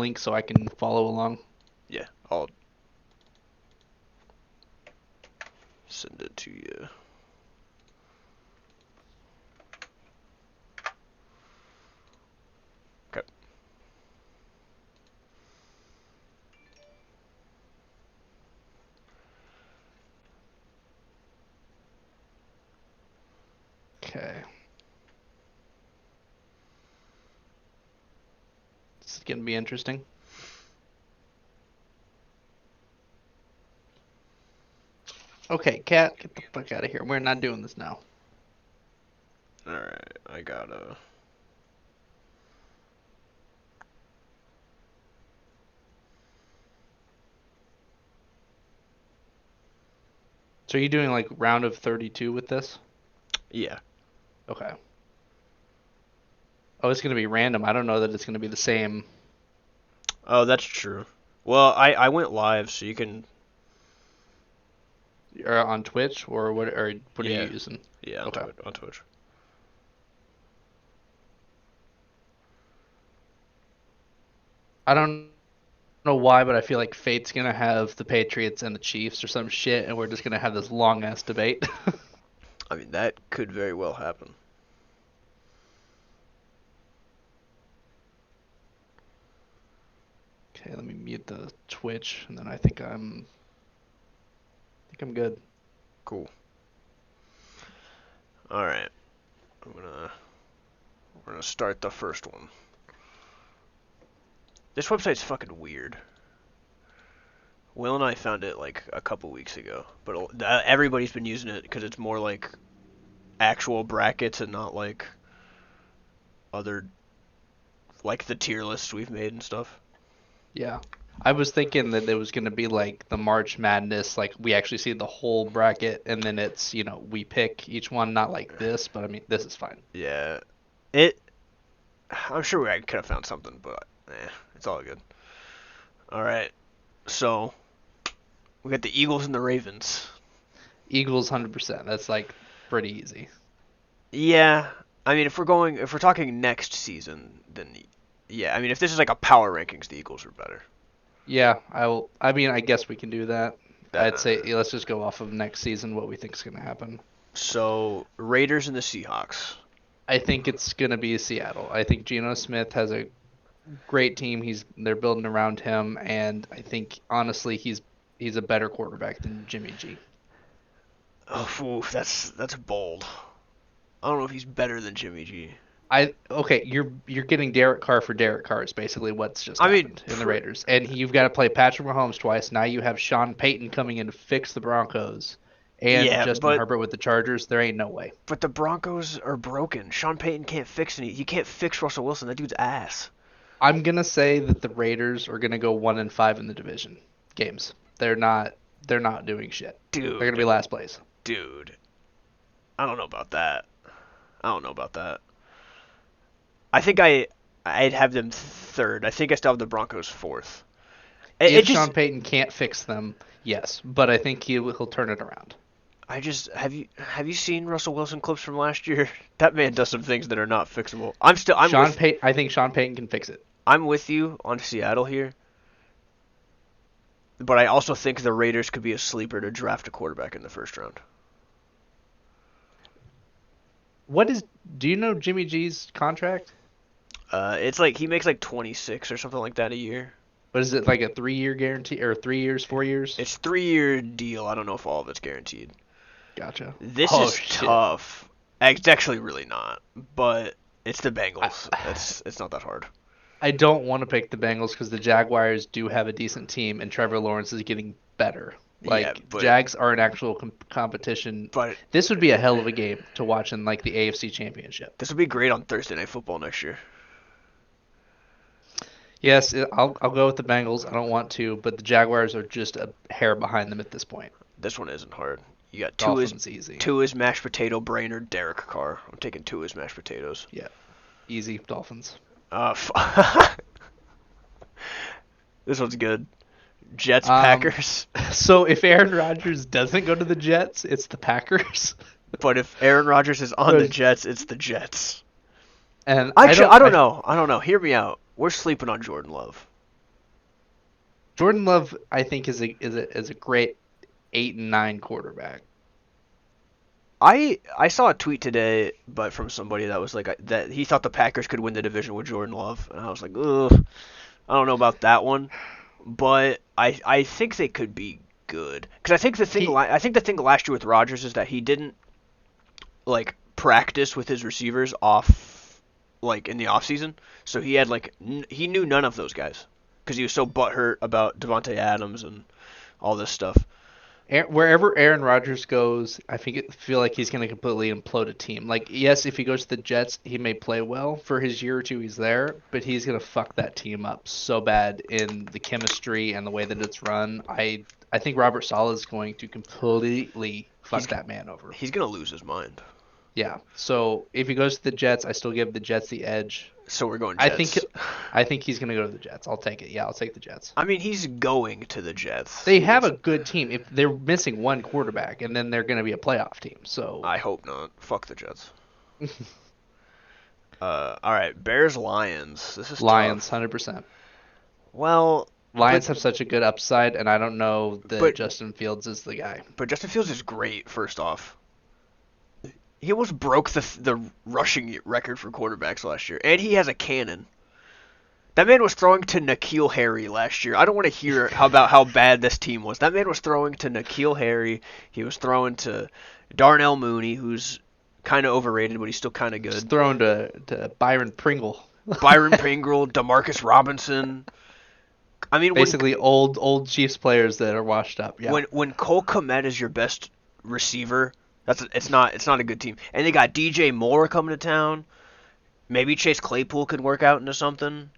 link so I can follow along? Yeah, I'll send it to you. Okay. Okay. This is gonna be interesting. Okay, Cat, get the fuck out of here. We're not doing this now. Alright, I gotta... So are you doing like round of 32 with this? Yeah. Okay. Oh, it's gonna be random. I don't know that it's gonna be the same. Oh, that's true. Well, I went live, so you can... On Twitch or what? Or what are you Yeah. using? Yeah, Okay. on Twitch. I don't know why, but I feel like Fate's gonna have the Patriots and the Chiefs or some shit, and we're just gonna have this long ass debate. I mean, that could very well happen. Okay, let me mute the Twitch, and then I think I'm good. Cool. Alright. We're gonna start the first one. This website's fucking weird. Will and I found it like a couple weeks ago, but everybody's been using it because it's more like actual brackets and not like other, like the tier lists we've made and stuff. Yeah. I was thinking that it was gonna be like the March Madness, like we actually see the whole bracket, and then it's, we pick each one, not like this, but I mean, this is fine. Yeah, it. I'm sure I could have found something, but it's all good. All right, so we got the Eagles and the Ravens. Eagles 100%. That's like pretty easy. Yeah, I mean, if we're talking next season, then yeah, I mean, if this is like a power rankings, the Eagles are better. Yeah, I mean, I guess we can do that. That I'd say let's just go off of next season what we think is gonna happen. So Raiders and the Seahawks. I think it's gonna be Seattle. I think Geno Smith has a great team. They're building around him, and I think honestly he's a better quarterback than Jimmy G. Oh, oof, that's bold. I don't know if he's better than Jimmy G. Okay, you're getting Derek Carr for Derek Carr is basically what's just I mean, happened in the Raiders, and you've got to play Patrick Mahomes twice. Now you have Sean Payton coming in to fix the Broncos, and yeah, Justin but Herbert with the Chargers. There ain't no way. the Broncos are broken. Sean Payton can't fix any. He can't fix Russell Wilson. That dude's ass. I'm gonna say that the Raiders are gonna go 1-5 in the division games. They're not doing shit. They're gonna Dude, be last place. dude. I don't know about that. I don't know about that. I think I'd have them third. I think I still have the Broncos fourth. It If just Sean Payton can't fix them, yes, but I think he'll turn it around. I just have you seen Russell Wilson clips from last year? That man does some things that are not fixable. I think Sean Payton can fix it. I'm with you on Seattle here, but I also think the Raiders could be a sleeper to draft a quarterback in the first round. Do you know Jimmy G's contract? It's like he makes like 26 or something like that a year. What is it, like a 3-year guarantee or 3 years, 4 years? It's 3-year deal. I don't know if all of it's guaranteed. Gotcha. This Oh is shit. tough. It's actually really not, but it's the Bengals. I, It's not that hard. I don't want to pick the Bengals because the Jaguars do have a decent team and Trevor Lawrence is getting better. Yeah, Like but Jags are an actual competition. but This would be a hell of a game to watch in like the AFC Championship. this will be great on Thursday Night Football next year. Yes, I'll go with the Bengals. I don't want to, but the Jaguars are just a hair behind them at this point. This one isn't hard. You got Dolphins easy. Tua's mashed potato brain or Derek Carr. I'm taking Tua's mashed potatoes. Yeah, easy Dolphins. This one's good. Jets Um, Packers. So if Aaron Rodgers doesn't go to the Jets, it's the Packers. But if Aaron Rodgers is on the There's- Jets, it's the Jets. And Actually, I don't know. Hear me out. We're sleeping on Jordan Love. Jordan Love, I think, is a great 8 and 9 quarterback. I saw a tweet today, but from somebody that was like that he thought the Packers could win the division with Jordan Love, and I was like, ugh, I don't know about that one, but I think they could be good because He I think the thing last year with Rodgers is that he didn't like practice with his receivers off like in the off season, so he had like he knew none of those guys because he was so butthurt about Devontae Adams and all this stuff. Wherever Aaron Rodgers goes, feel like he's going to completely implode a team. Like, yes, if he goes to the Jets, he may play well for his year or two he's there, but he's going to fuck that team up so bad in the chemistry and the way that it's run. I think Robert Saleh is going to completely He's fuck that man over. he's gonna lose his mind. Yeah. So if he goes to the Jets, I still give the Jets the edge. So we're going I think Jets. I think he's going to go to the Jets. I'll take it. Yeah, I'll take the Jets. I mean, he's going to the Jets. They have a good team. If they're missing one quarterback, and then they're going to be a playoff team. So I hope not. Fuck the Jets. All right, Bears Lions. This is Lions, tough. 100%. Well, Lions but have such a good upside, and I don't know that but Justin Fields is the guy. but Justin Fields is great. First off, he almost broke the rushing record for quarterbacks last year, and he has a cannon. That man was throwing to N'Keal Harry last year. I don't want to hear about how bad this team was. That man was throwing to N'Keal Harry. He was throwing to Darnell Mooney, who's kind of overrated, but he's still kind of Just good. thrown to Byron Pringle. Byron Pringle, Demarcus Robinson. I mean, Basically, old Chiefs players that are washed up. Yeah. when Cole Kmet is your best receiver, it's not a good team. And they got DJ Moore coming to town. Maybe Chase Claypool could work out into something.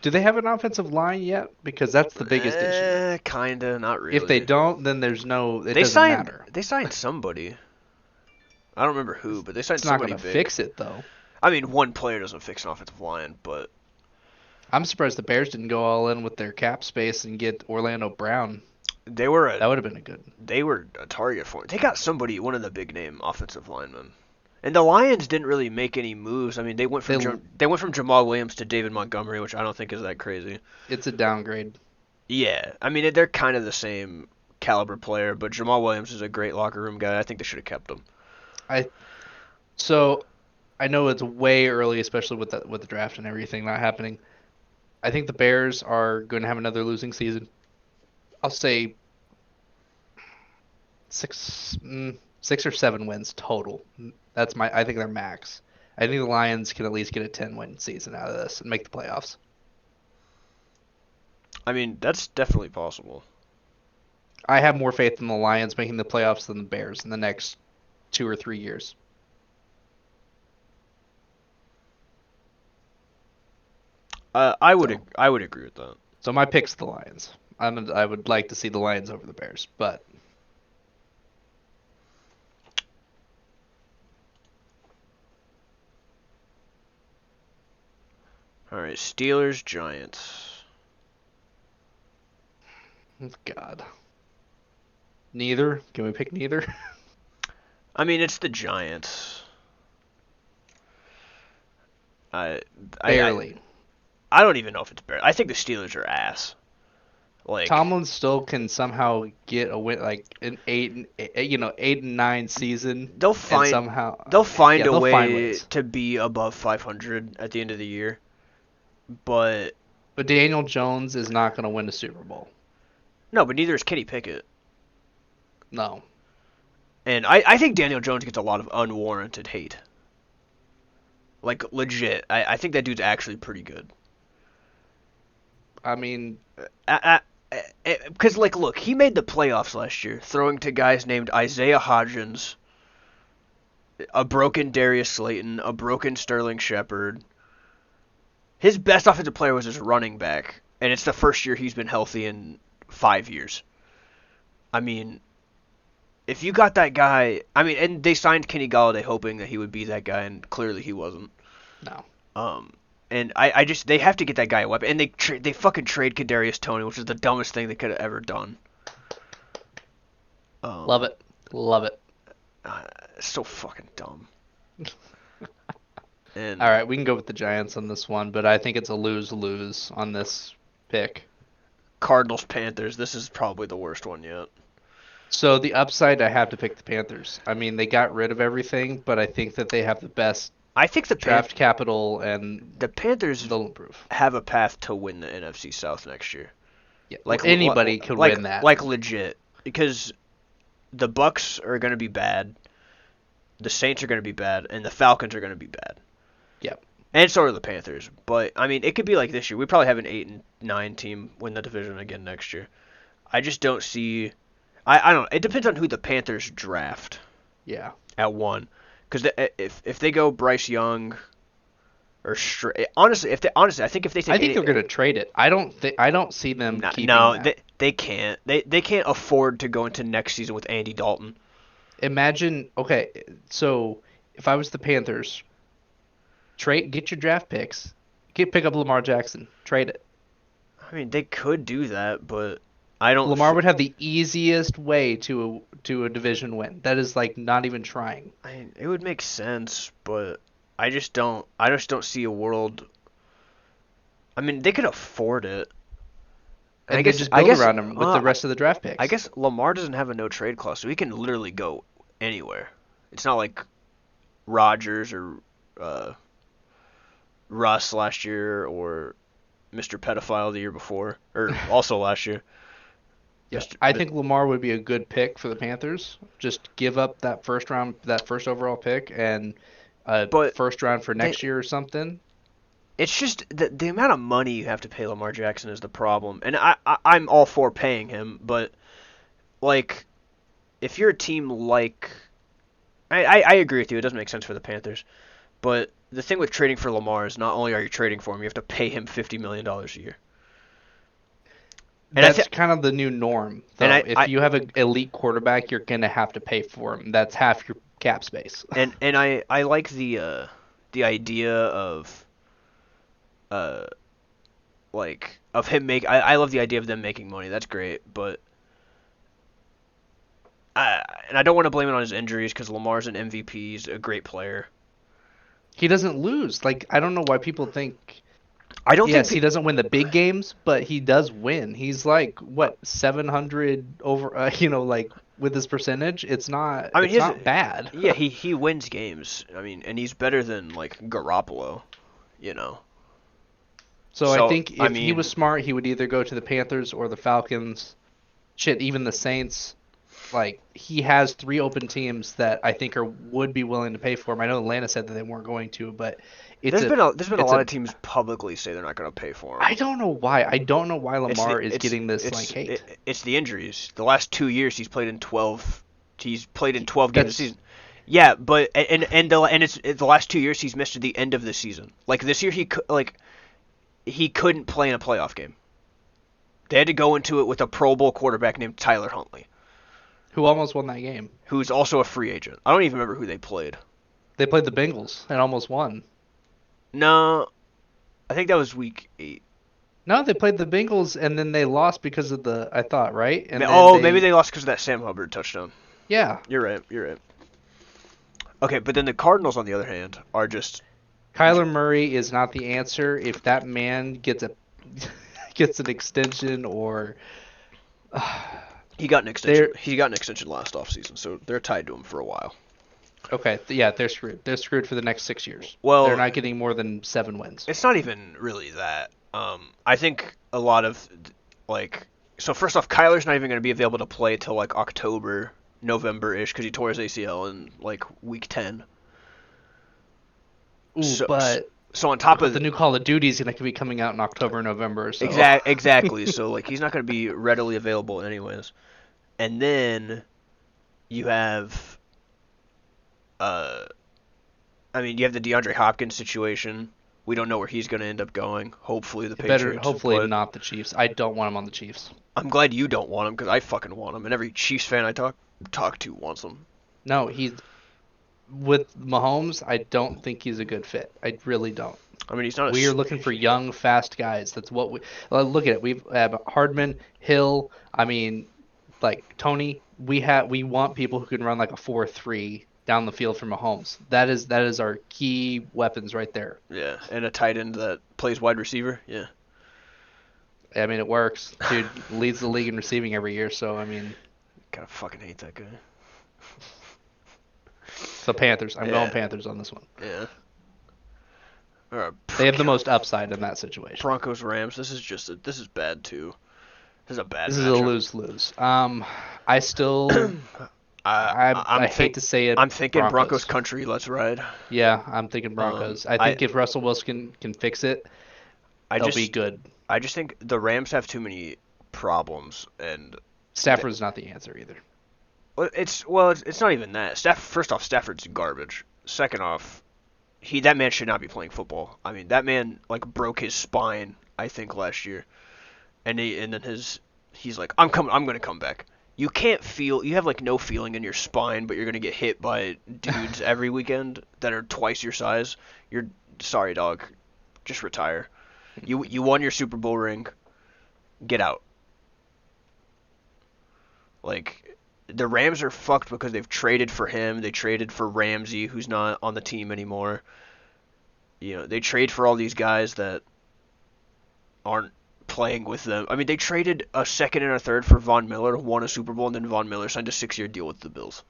Do they have an offensive line yet? Because that's the biggest issue. Kinda, not really. If they don't, then there's no. It They doesn't signed matter. they signed somebody. I don't remember who, but they signed It's not somebody going to big. fix it though. I mean, one player doesn't fix an offensive line, but I'm surprised the Bears didn't go all in with their cap space and get Orlando Brown. they were That a would have been a good. they were a target for it. They got somebody, one of the big name offensive linemen. And the Lions didn't really make any moves. I mean, they went from Jamal Williams to David Montgomery, which I don't think is that crazy. It's a downgrade. Yeah, I mean they're kind of the same caliber player, but Jamal Williams is a great locker room guy. I think they should have kept him. I so I know it's way early, especially with the draft and everything not happening. I think the Bears are going to have another losing season. I'll say 6 or 7 wins total. I think they're max. I think the Lions can at least get a 10-win season out of this and make the playoffs. I mean, that's definitely possible. I have more faith in the Lions making the playoffs than the Bears in the next 2 or 3 years. So, I would agree with that. so my pick's the Lions. I would like to see the Lions over the Bears, but All right, Steelers Giants. God, neither. Can we pick neither? I mean, it's the Giants. I I I, Barely. I don't even know if it's better. I think the Steelers are ass. Like Tomlin still can somehow get a win, like an 8 and 9 season, they'll and find somehow, they'll find yeah, a they'll find way wins. to be above 500 at the end of the year. But But Daniel Jones is not going to win a Super Bowl. no, but neither is Kenny Pickett. No. And I think Daniel Jones gets a lot of unwarranted hate. Like legit. I think that dude's actually pretty good. I mean, Because like, look, he made the playoffs last year, throwing to guys named Isaiah Hodgins, a broken Darius Slayton, a broken Sterling Shepard. His best offensive player was his running back, and it's the first year he's been healthy in 5 years. I mean, if you got that guy, I mean, and they signed Kenny Galladay hoping that he would be that guy, and clearly he wasn't. no. Um, and I just they have to get that guy a weapon, and they fucking trade Kadarius Toney, which is the dumbest thing they could have ever done. Love Um, it. Love it. so fucking dumb. And All right, we can go with the Giants on this one, but I think it's a lose-lose on this pick. Cardinals Panthers. This is probably the worst one yet. So the upside, I have to pick the Panthers. I mean, they got rid of everything, but I think that they have the best I think draft capital and the Panthers they'll improve. have a path to win the NFC South next year. Yeah, Like anybody could win that. like legit because the Bucks are going to be bad, the Saints are going to be bad, and the Falcons are going to be bad. Yep. And so are the Panthers. But I mean, it could be like this year. We probably have an 8 and 9 team win the division again next year. I just don't see. I don't know. It depends on who the Panthers draft Yeah. at one. Because if they go Bryce Young or honestly, I think if they take I think they're going to trade it. I don't see them keeping no, that. they can't. They can't afford to go into next season with Andy Dalton. Imagine, okay, so if I was the Panthers, get your draft picks, pick up Lamar Jackson, trade it. I mean, they could do that, but I don't. Lamar would have the easiest way to a division win. That is like not even trying. It would make sense, but I just don't. I just don't see a world. I mean, they could afford it. And I guess just build around him with the rest of the draft picks. I guess Lamar doesn't have a no trade clause, so he can literally go anywhere. It's not like Rodgers or Russ last year or Mr. Pedophile the year before, or also last year. Yeah, I think Lamar would be a good pick for the Panthers. Just give up that first overall pick, and first round for next year or something. It's just the amount of money you have to pay Lamar Jackson is the problem, and I'm all for paying him, but like if you're a team like I agree with you, it doesn't make sense for the Panthers, but the thing with trading for Lamar is not only are you trading for him, you have to pay him $50 million a year. And that's kind of the new norm, though. And if you have an elite quarterback, you're gonna have to pay for him. That's half your cap space. And I like the idea of of him I love the idea of them making money. That's great, but I don't want to blame it on his injuries because Lamar's an MVP. He's a great player. He doesn't lose. Like, I don't know why people think. I don't think he doesn't win the big games, but he does win. He's like what 700 over. Like with his percentage, it's not. I mean, it's not bad. Yeah, he wins games. I mean, and he's better than like Garoppolo. So I think if he was smart, he would either go to the Panthers or the Falcons. Shit, even the Saints. Like, he has 3 open teams that I think would be willing to pay for him. I know Atlanta said that they weren't going to, but there's been a lot of teams publicly say they're not going to pay for him. I don't know why. I don't know why Lamar is getting this hate. It's the injuries. The last 2 years he's played in 12. He's played in 12 games a season. Yeah, but it's the last 2 years he's missed at the end of the season. Like this year he couldn't play in a playoff game. They had to go into it with a Pro Bowl quarterback named Tyler Huntley, who almost won that game. Who's also a free agent. I don't even remember who they played. They played the Bengals and almost won. No, I think that was week 8. No, they played the Bengals and then they lost because of I thought, right? And maybe they lost because of that Sam Hubbard touchdown. Yeah. You're right. Okay, but then the Cardinals, on the other hand, are just... Kyler Murray is not the answer. If that man gets an extension or... He got an extension. He got an extension last offseason, so they're tied to him for a while. Okay, yeah, they're screwed. They're screwed for the next 6 years. Well, they're not getting more than 7 wins. It's not even really that. I think a lot of so first off, Kyler's not even going to be available to play till like October, November-ish because he tore his ACL in like week 10. Ooh, so on top of the new Call of Duty is going to be coming out in October, November. So. Exactly. So like he's not going to be readily available anyways. And then you have, you have the DeAndre Hopkins situation. We don't know where he's going to end up going. Hopefully the Patriots. Hopefully not the Chiefs. I don't want him on the Chiefs. I'm glad you don't want him because I fucking want him, and every Chiefs fan I talk to wants him. No, with Mahomes, I don't think he's a good fit. I really don't. I mean, he's not. We are looking for young, fast guys. That's what we look at. We have Hardman, Hill. I mean, like Tony. We want people who can run like a 4-3 down the field for Mahomes. That is our key weapons right there. Yeah, and a tight end that plays wide receiver. Yeah. I mean, it works. Dude leads the league in receiving every year, so I mean, Gotta fucking hate that guy. so Panthers. I'm going Yeah, Panthers on this one. yeah. Alright, They have the most upside in that situation. Broncos Rams. This is bad too. This is a bad This is a matchup. lose-lose. I still, I hate to say it, I'm thinking Broncos Broncos. country. Let's ride. Yeah, I'm thinking Broncos. I I think if Russell Wilson can fix it, I they'll be just good. I just think the Rams have too many problems, and Stafford's not the answer either. it's not even that. First off, Stafford's garbage. Second off, that man should not be playing football. I mean, that man like broke his spine, I think, last year, and then he's like, I'm gonna come back. You can't feel, you have like no feeling in your spine, but you're gonna get hit by dudes every weekend that are twice your size. You're sorry, dog. Just retire. You won your Super Bowl ring. Get out. Like, the Rams are fucked because they've traded for him. They traded for Ramsey, who's not on the team anymore. You know, they trade for all these guys that aren't playing with them. I mean, they traded a second and a third for Von Miller, won a Super Bowl, and then Von Miller signed a 6-year deal with the Bills.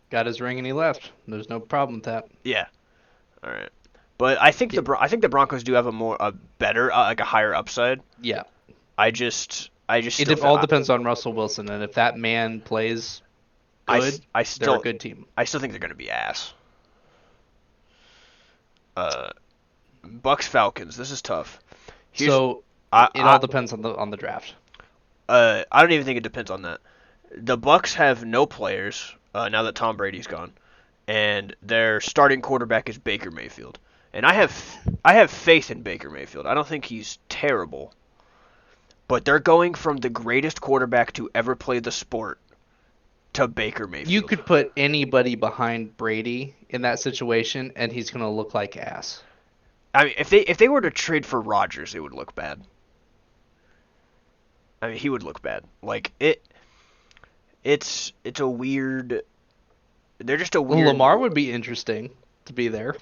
Got his ring and he left. There's no problem with that. Yeah. All right. But I think Yeah, I think the Broncos do have a better like a higher upside. yeah. I just It still all depends on Russell Wilson, and if that man plays good, I they're a still good team. I still think they're going to be ass. Uh, Bucks Falcons. This is tough. Here's So I it all depends on the draft. I don't even think it depends on that. The Bucks have no players now that Tom Brady's gone, and their starting quarterback is Baker Mayfield. And I have faith in Baker Mayfield. I don't think he's terrible, but they're going from the greatest quarterback to ever play the sport to Baker You Mayfield. could put anybody behind Brady in that situation, and he's gonna look like ass. I mean, if they were to trade for Rodgers, it would look bad. I mean, he would look bad. Like it's a weird. They're just a Well, weird. Lamar would be interesting to be there.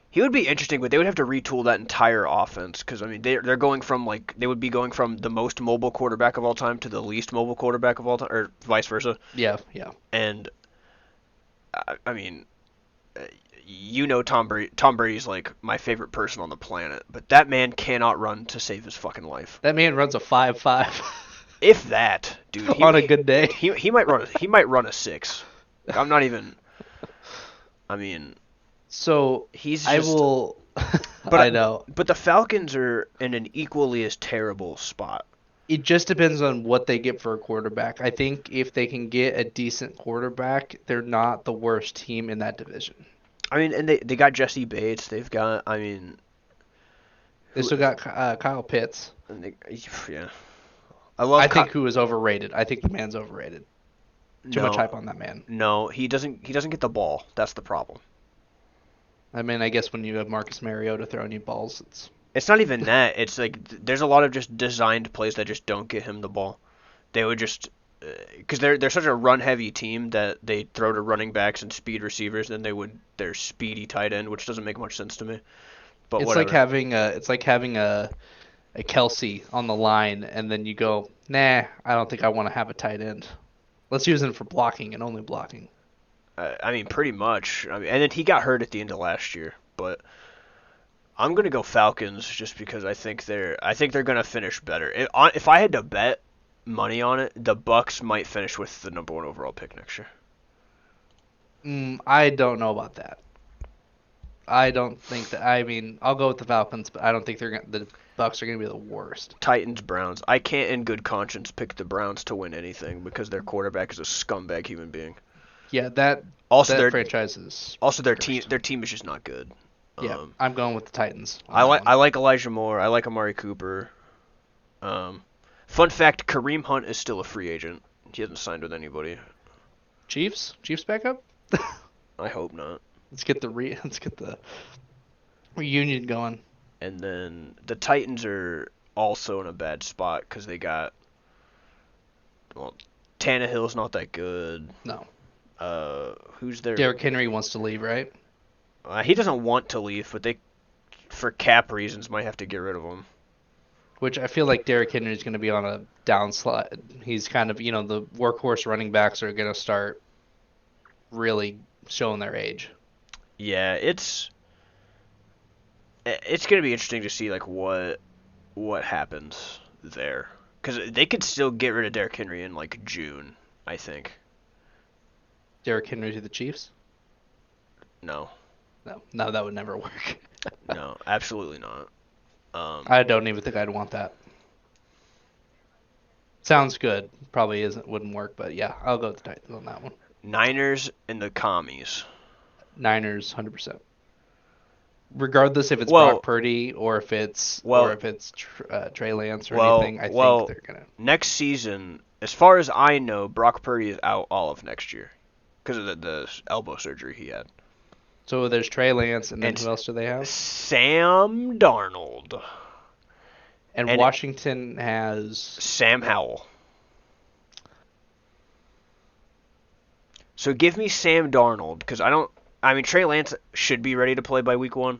He would be interesting, but they would have to retool that entire offense because I mean they're going from like they would be going from the most mobile quarterback of all time to the least mobile quarterback of all time, or vice versa. Yeah, yeah. And I mean, uh, you know Tom Brady's like my favorite person on the planet, but that man cannot run to save his fucking life. That man runs a 5.5 If that, dude, on a good day. he might run a 6. I'm not even. I mean, So he's I just. will. But I know. but the Falcons are in an equally as terrible spot. It just depends on what they get for a quarterback. I think if they can get a decent quarterback, they're not the worst team in that division. I mean, and they got Jesse Bates. They've got. I mean, They who? still got Kyle Pitts. And they, yeah. I love. I think who is overrated. I think the man's overrated. Too much No, hype on that man. no, he doesn't. He doesn't get the ball. That's the problem. I mean, I guess when you have Marcus Mariota throwing you balls, it's It's not even that. It's like there's a lot of just designed plays that just don't get him the ball. They would just because they're such a run heavy team that they throw to running backs and speed receivers than they would their speedy tight end, which doesn't make much sense to me. But it's like whatever. having a Kelsey on the line, and then you go, nah, I don't think I want to have a tight end. Let's use him for blocking and only blocking. I mean, pretty much. I mean, and then he got hurt at the end of last year, but I'm gonna go Falcons just because I think they're gonna finish better. If I had to bet money on it, the Bucks might finish with the number one overall pick next year. I don't know about that. I don't think that. I mean, I'll go with the Falcons, but I don't think the Bucks are gonna be the worst. Titans, Browns. I can't in good conscience pick the Browns to win anything because their quarterback is a scumbag human being. Yeah, that Also, that their franchise is also cursed. their team is just not good. Yeah, Um, I'm going with the Titans on that one. I like Elijah Moore. I like Amari Cooper. Um, Fun fact: Kareem Hunt is still a free agent. He hasn't signed with anybody. Chiefs back up. I hope not. Let's get the reunion going. And then the Titans are also in a bad spot because they got well, Tannehill's not that good. No, Who's their? Derrick Henry wants to leave, right? He doesn't want to leave, but they, for cap reasons, might have to get rid of him. which I feel like Derrick Henry is going to be on a downslide. He's kind of, the workhorse running backs are going to start really showing their age. Yeah, it's gonna be interesting to see like what happens there because they could still get rid of Derrick Henry in like June, I think. Derrick Henry to the Chiefs? No, No, no, that would never work. no, absolutely not. I don't even think I'd want that. Sounds good. Probably isn't wouldn't work, but yeah, I'll go with the Titans on that one. Niners and the commies. Niners, 100%. Regardless if it's Brock Well, Purdy or if it's well, Trey Lance or well, anything, I think well. they're gonna. Next season, as far as I know, Brock Purdy is out all of next year because of the elbow surgery he had. So there's Trey Lance, and then And who else do they have? Sam Darnold And and Washington has. Sam Howell. So give me Sam Darnold because I don't. I mean, Trey Lance should be ready to play by week 1.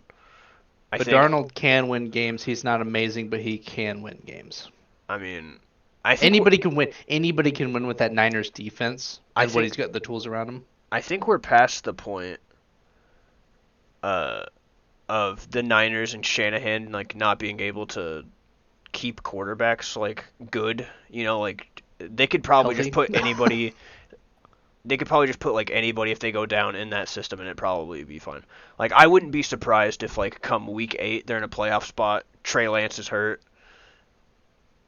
I But think. Darnold can win games. He's not amazing, but he can win games. I mean, I think. Anybody can win. Anybody can win with that Niners defense I and what think. he's got the tools around him. I think we're past the point. Uh, of the Niners and Shanahan like not being able to keep quarterbacks like good. Like they could probably just Healthy. put anybody. They could probably just put like anybody if they go down in that system and it'd probably be fine. Like I wouldn't be surprised if like come week 8 they're in a playoff spot, Trey Lance is hurt,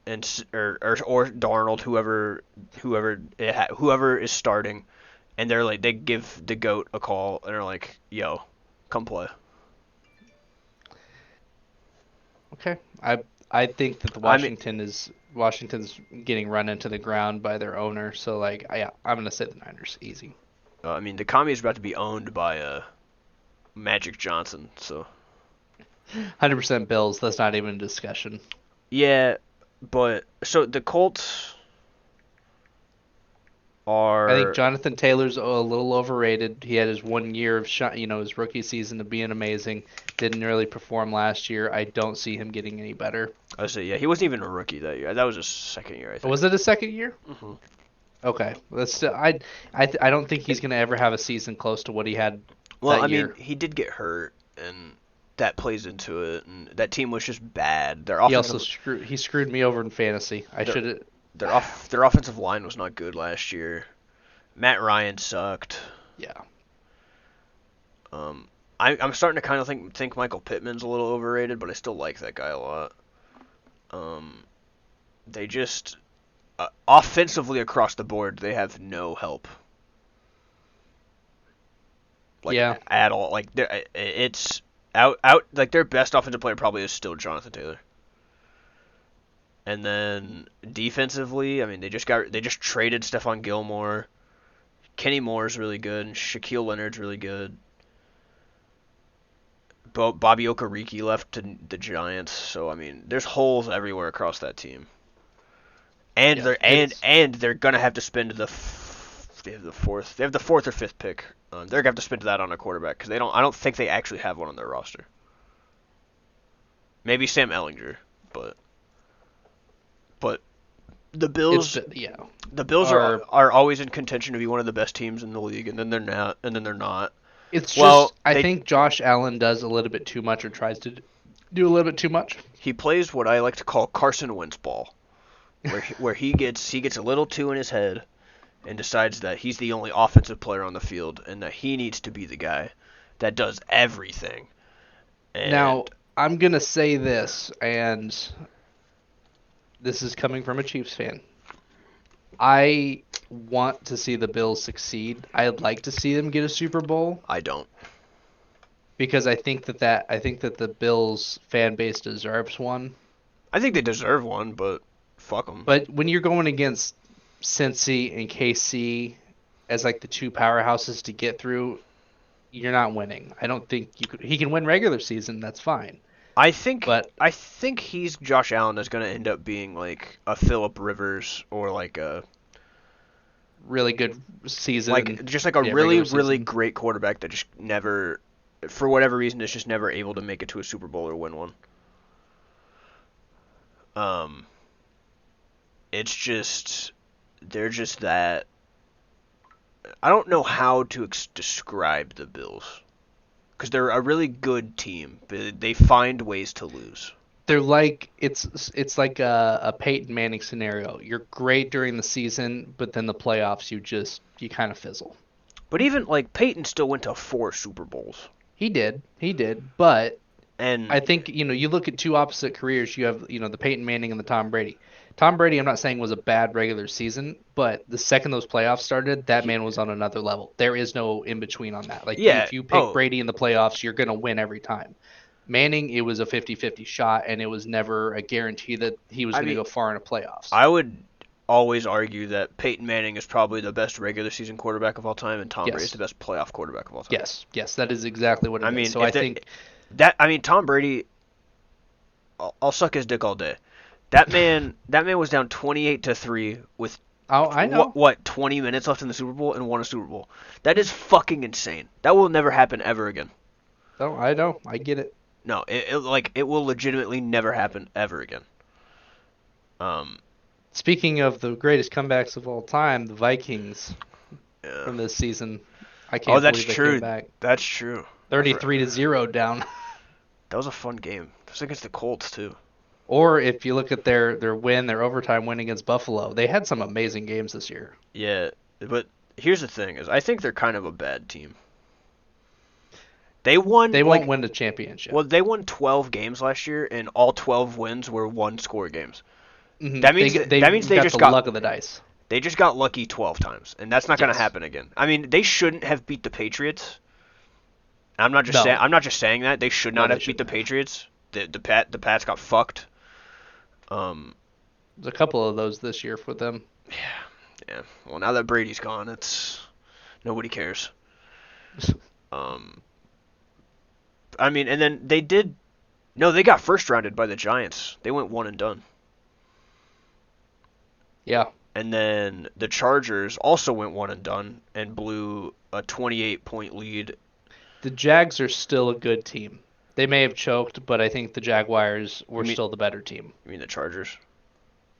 and or Darnold, whoever is starting, and they're like they give the goat a call and they're like, yo, come play. Okay. I think that the I mean, Washington's getting run into the ground by their owner. So like I'm gonna say the Niners easy. the commies are about to be owned by Magic Johnson, so 100% Bills. That's not even a discussion. yeah, but so the Colts I think are. Jonathan Taylor's a little overrated. He had his 1 year of his rookie season of being amazing. Didn't really perform last year. I don't see him getting any better. I say yeah, he wasn't even a rookie that year. That was his second year, I think. Was it a second year? Hmm. Okay, that's still, I don't think he's gonna ever have a season close to what he had Well, that I mean, year. he did get hurt, and that plays into it. And that team was just bad. Their He also offensive, screwed me over in fantasy. I their should have. their offensive line was not good last year. Matt Ryan sucked. Yeah. I'm starting to kind of think Michael Pittman's a little overrated, but I still like that guy a lot. They just offensively across the board, they have no help. Like Yeah. at all. Like it's out like their best offensive player probably is still Jonathan Taylor. And then defensively, I mean they just traded Stephon Gilmore. Kenny Moore's really good, and Shaquille Leonard's really good. Bobby Okereke left to the Giants, so I mean, there's holes everywhere across that team. And Yeah. they're gonna have to spend they have the fourth or fifth pick. They're gonna have to spend that on a quarterback because I don't think they actually have one on their roster. Maybe Sam Ellinger, but the Bills Yeah. the Bills Are are always in contention to be one of the best teams in the league, and then they're not. It's Well, just I think Josh Allen does a little bit too much or tries to do a little bit too much. he plays what I like to call Carson Wentz ball, where he gets a little too in his head and decides that he's the only offensive player on the field and that he needs to be the guy that does everything. Now, And I'm going to say this, and this is coming from a Chiefs fan. I want to see the Bills succeed. I'd like to see them get a Super Bowl I don't. because I think that the Bills fan base deserves one. I think they deserve one, but fuck them. But when you're going against Cincy and KC as like the two powerhouses to get through, you're not winning. I don't think you could. He can win regular season, that's fine. But I think he's Josh Allen is going to end up being like a Phillip Rivers or like a really good season, like just like a yeah, really regular really season. great quarterback that just never for whatever reason is just never able to make it to a Super Bowl or win one. Um, it's just they're just that. I don't know how to describe the Bills because they're a really good team, but they find ways to lose. They're like it's like a Peyton Manning scenario. You're great during the season, but then the playoffs you kind of fizzle. But even like Peyton still went to 4 Super Bowls, He did, but and I think you look at two opposite careers. You have the Peyton Manning and the Tom Brady. Tom Brady, I'm not saying was a bad regular season, but the second those playoffs started, that he, man was on another level. There is no in between on that. Like yeah. if you pick Oh, Brady in the playoffs, you're gonna win every time. Manning, it was a 50-50 shot, and it was never a guarantee that he was I going to mean, go far in the playoffs. I would always argue that Peyton Manning is probably the best regular season quarterback of all time, and Tom Brady is the Yes, best playoff quarterback of all time. yes, that is exactly what I it is. mean, So if I there, think, I mean, Tom Brady, I'll suck his dick all day. That man was down 28-3 with oh, I know. 20 minutes left in the Super Bowl and won a Super Bowl. That is fucking insane. That will never happen ever again. Oh, I know. I get it. No, it will legitimately never happen ever again. Um, Speaking of the greatest comebacks of all time, the Vikings yeah. from this season, I Oh, can't that's believe they came true. back That's true. 33-0 down. That was a fun game. It was against the Colts too. Or if you look at their overtime win against Buffalo, they had some amazing games this year. Yeah, but here's the thing: is I think they're kind of a bad team. They won They won't like win the championship. Well, they won 12 games last year, and all 12 wins were one-score games. Hmm. They That means got the luck of the dice. they just got lucky 12 times, and that's not going to Yes. happen again. I mean, they shouldn't have beat the Patriots. No, I'm not just saying that they should no, not they have beat the shouldn't have. Patriots. The Pats got fucked. Um, There's a couple of those this year for them. yeah. Well, now that Brady's gone, it's nobody cares. Um, I mean, and then they did. No, they got first rounded by the Giants. They went one and done. Yeah, And then the Chargers also went one and done and blew a 28-point lead. the Jags are still a good team. They may have choked, but I think the Jaguars You were mean still the better team. you mean the Chargers?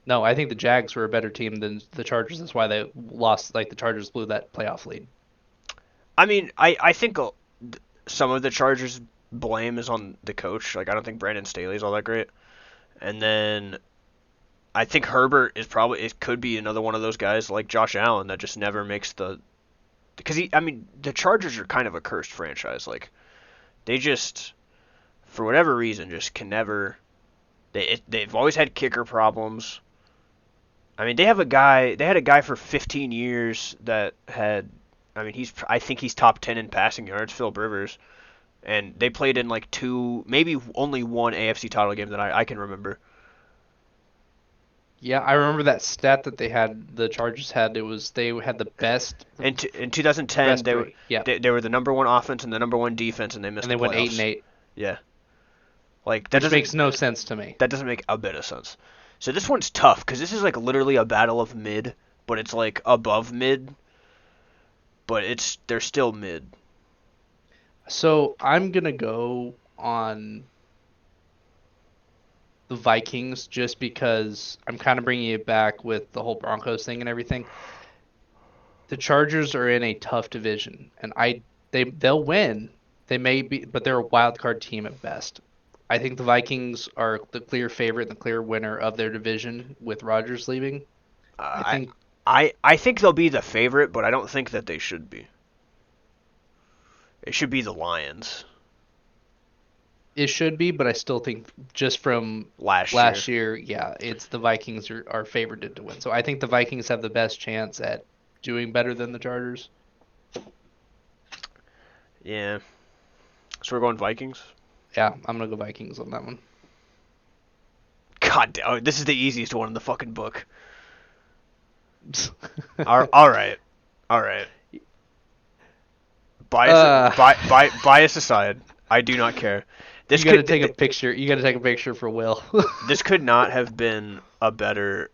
No, I think the Jags were a better team than the Chargers. That's why they lost. Like the Chargers blew that playoff lead. I mean, I think some of the Chargers blame is on the coach. Like I don't think Brandon Staley's all that great. And then I think Herbert is probably it could be another one of those guys like Josh Allen that just never makes the because I mean the Chargers are kind of a cursed franchise. Like they just for whatever reason just can never they've always had kicker problems. I mean, they had a guy for 15 years that had I mean, I think he's top 10 in passing yards, Philip Rivers, and they played in like two, maybe only one AFC title game that I can remember. Yeah, I remember that stat that they had. The Chargers had. It was they had the In 2010, best rate. Yeah, they were the number one offense and the number one defense, and they missed and the they went eight and playoffs. eight, Yeah, like which makes no sense to me. that doesn't make a bit of sense. So this one's tough because this is like literally a battle of mid, but it's like above mid, but they're still mid. So I'm gonna go on the Vikings just because I'm kind of bringing it back with the whole Broncos thing and everything. The Chargers are in a tough division, and they'll win. They may be, but they're a wild card team at best. I think the Vikings are the clear favorite and the clear winner of their division with Rodgers leaving. I Uh, think I think they'll be the favorite, but I don't think that they should be. It should be the Lions it should be, but I still think just from last year. last year, yeah, it's the Vikings are favored to win. So I think the Vikings have the best chance at doing better than the Chargers. Yeah. So we're going Vikings. Yeah, I'm gonna go Vikings on that one. God damn, this is the easiest one in the fucking book. All right, all right. uh, Bias aside, I do not care. This you gotta could take a picture. You gotta take a picture for Will. this could not have been a better.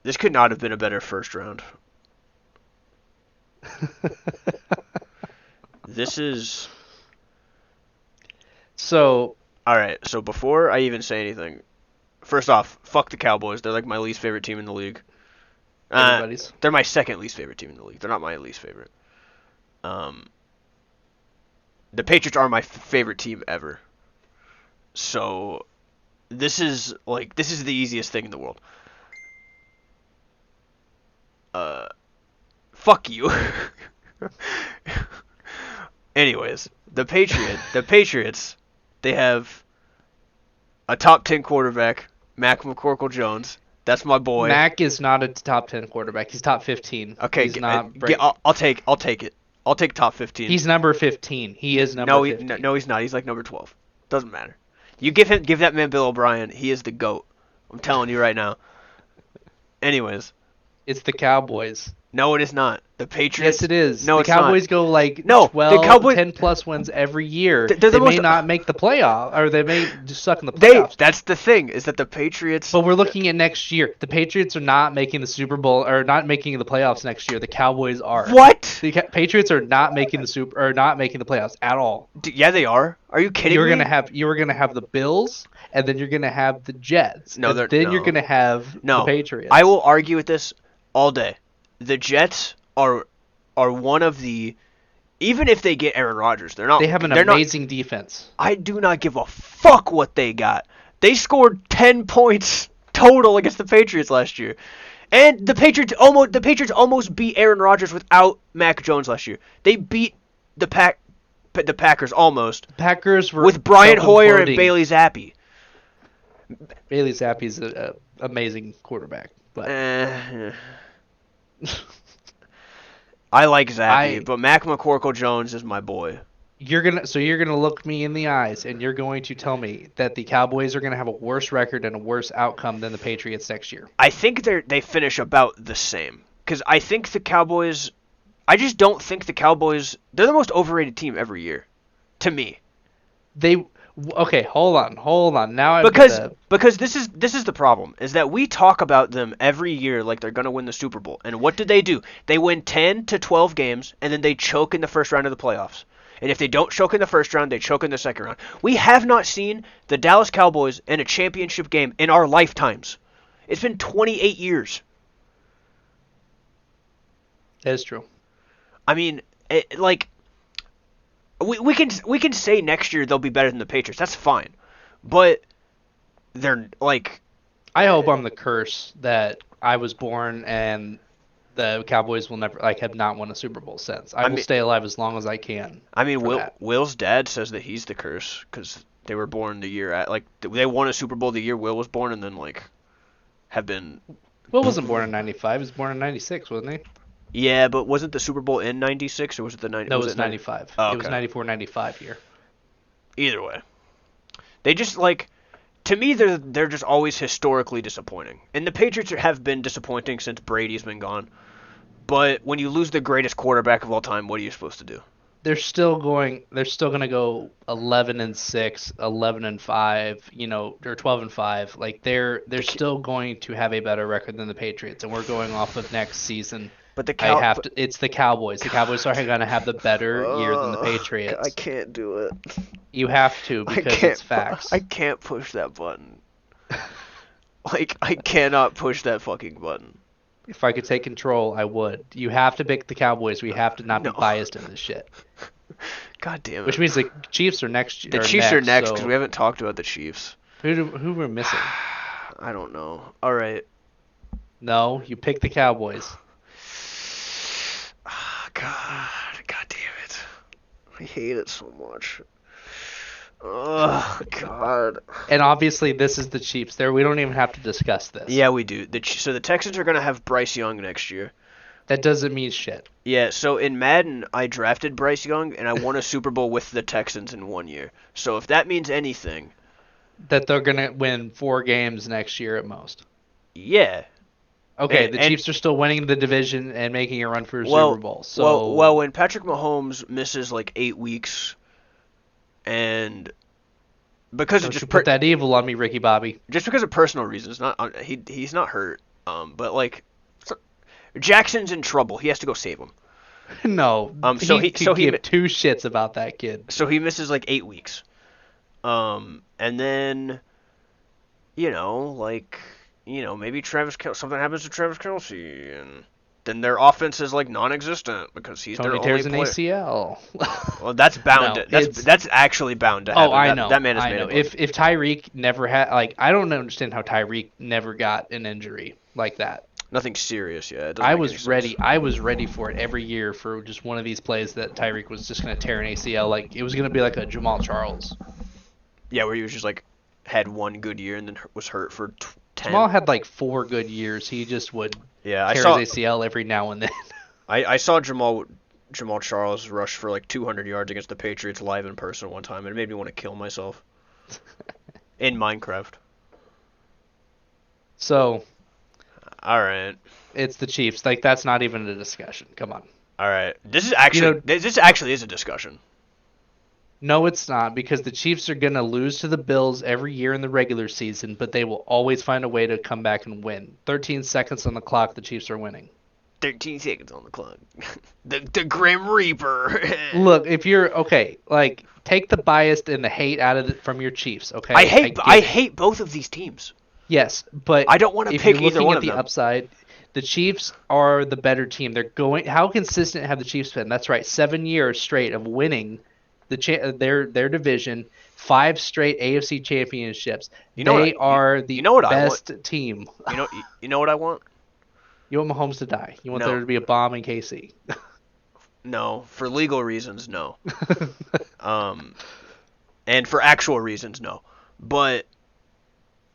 This could not have been a better first round. This is So all right. So before I even say anything, First off, fuck the Cowboys. They're like my least favorite team in the league. Uh, Everybody's. they're my second least favorite team in the league. They're not my least favorite. Um, the Patriots are my favorite team ever. So this is the easiest thing in the world. Uh, fuck you. Anyways, the Patriots, they have a top 10 quarterback, Mac McCorkle-Jones. That's my boy. Mac is not a top 10 quarterback. He's top 15. Okay, He's not. I'll take it. I'll take top 15. He's number 15. He is number no, 15. no, he's not. He's like number 12. Doesn't matter. You give that man Bill O'Brien. He is the GOAT. I'm telling you right now. Anyways, It's the Cowboys. no, it is not. The Patriots. Yes, it is. No, The it's Cowboys not. go like No, the 12, Cowboys. 10 plus wins every year. They're the They may most. not make the playoff, or they may just suck in the playoffs. That's the thing is that the Patriots. But we're looking at next year. The Patriots are not making the Super Bowl or not making the playoffs next year. The Cowboys are. What? The Patriots are not making not making the playoffs at all. Yeah, they are. Are you kidding You're me? gonna have the Bills, and then you're gonna have the Jets. No, and they're then no. you're gonna have No. the Patriots. I will argue with this all day. The Jets are one of the, even if they get Aaron Rodgers, they're not. They have an they're amazing defense. I do not give a fuck what they got. They scored 10 points total against the Patriots last year. And the Patriots almost beat Aaron Rodgers without Mac Jones last year. They beat the Packers almost Packers were with Brian Hoyer and self-imploding. Bailey Zappi. Bailey Zappi's an amazing quarterback, but I like Zappi, I- but Mac McCorkle-Jones is my boy. you're gonna look me in the eyes and you're going to tell me that the Cowboys are gonna have a worse record and a worse outcome than the Patriots next year. I think they finish about the same. Because I think the Cowboys... I just don't think the Cowboys... They're the most overrated team every year. To me. Okay, hold on. Now I'm Because this is the problem, is that we talk about them every year like they're going to win the Super Bowl. And what do? They win 10 to 12 games, and then they choke in the first round of the playoffs. And if they don't choke in the first round, they choke in the second round. We have not seen the Dallas Cowboys in a championship game in our lifetimes. It's been 28 years. that is true. I mean, we can say next year they'll be better than the Patriots. That's fine. But they're like... I hope I'm the curse that I was born and the Cowboys will never have not won a Super Bowl since. I will stay alive as long as I can. I mean, Will's dad says that he's the curse because they were born the year they won a Super Bowl the year Will was born, and then have been. Will wasn't born in '95. He was born in '96, wasn't he? Yeah, but wasn't the Super Bowl in '96 or was it the '90? No, it was '95. Oh, It was okay. '94, '95 year. Either way, they just to me they're just always historically disappointing, and the Patriots have been disappointing since Brady's been gone. But when you lose the greatest quarterback of all time, what are you supposed to do? They're still going to go 11-6, 11-5, or 12-5. Like they're still going to have a better record than the Patriots, and we're going off of next season. But It's the Cowboys. The Cowboys are going to have the better year than the Patriots. I can't do it. You have to because it's facts. I can't push that button. I cannot push that fucking button. If I could take control, I would. You have to pick the Cowboys. We have to not be biased in this shit. God damn it. Which means the Chiefs are next. The Chiefs are next because so we haven't talked about the Chiefs. who we're missing? I don't know. All right. No, you pick the Cowboys. God damn it. I hate it so much. Oh God. And obviously, this is the Chiefs. We don't even have to discuss this. Yeah, we do. So the Texans are gonna have Bryce Young next year. That doesn't mean shit. Yeah, so in Madden, I drafted Bryce Young, and I won a Super Bowl with the Texans in 1 year. So if that means anything... That they're going to win 4 games next year at most. Yeah. Okay, the Chiefs are still winning the division and making a run for a Super Bowl. So well, when Patrick Mahomes misses 8 weeks, and because don't of just you put that evil on me, Ricky Bobby. just because of personal reasons, not he's not hurt, but Jackson's in trouble. He has to go save him. No. So he give 2 shits about that kid. So he misses 8 weeks. And then like, maybe something happens to Travis Kelsey, and then their offense is like non-existent because he's their Tony only tears an player. ACL. Well, that's bound No, to it's that's actually bound to oh, happen. I That know, man has I made know. it look. If Tyreek never had I don't understand how Tyreek never got an injury like that. Nothing serious, yeah. It doesn't make any sense. I was ready for it every year for just one of these plays that Tyreek was just going to tear an ACL. Like it was going to be like a Jamal Charles. Yeah, where he was just like had one good year and then was hurt for Jamal 10. had like 4 good years. He just would Yeah, tear his ACL every now and then. I saw Jamal Charles rush for like 200 yards against the Patriots live in person one time, and it made me want to kill myself in Minecraft. So All right, it's the Chiefs. Like that's not even a discussion. Come on. all right. You know, This actually is a discussion. no, it's not because the Chiefs are going to lose to the Bills every year in the regular season, but they will always find a way to come back and win. 13 seconds on the clock, the Chiefs are winning. 13 seconds on the clock. The Grim Reaper. Look, if you're okay, like take the bias and the hate out of it from your Chiefs, okay? I I get it. hate both of these teams. Yes, but I don't want to if you're pick either looking one at of the them. upside, the Chiefs are the better team. They're going. How consistent have the Chiefs been? That's right, 7 years straight of winning their division, 5 straight AFC championships. You know what? They are You the know what I want? best team. You know what I want? You want Mahomes to die. You want No. there to be a bomb in KC. No, for legal reasons, no. Um, and for actual reasons, no. But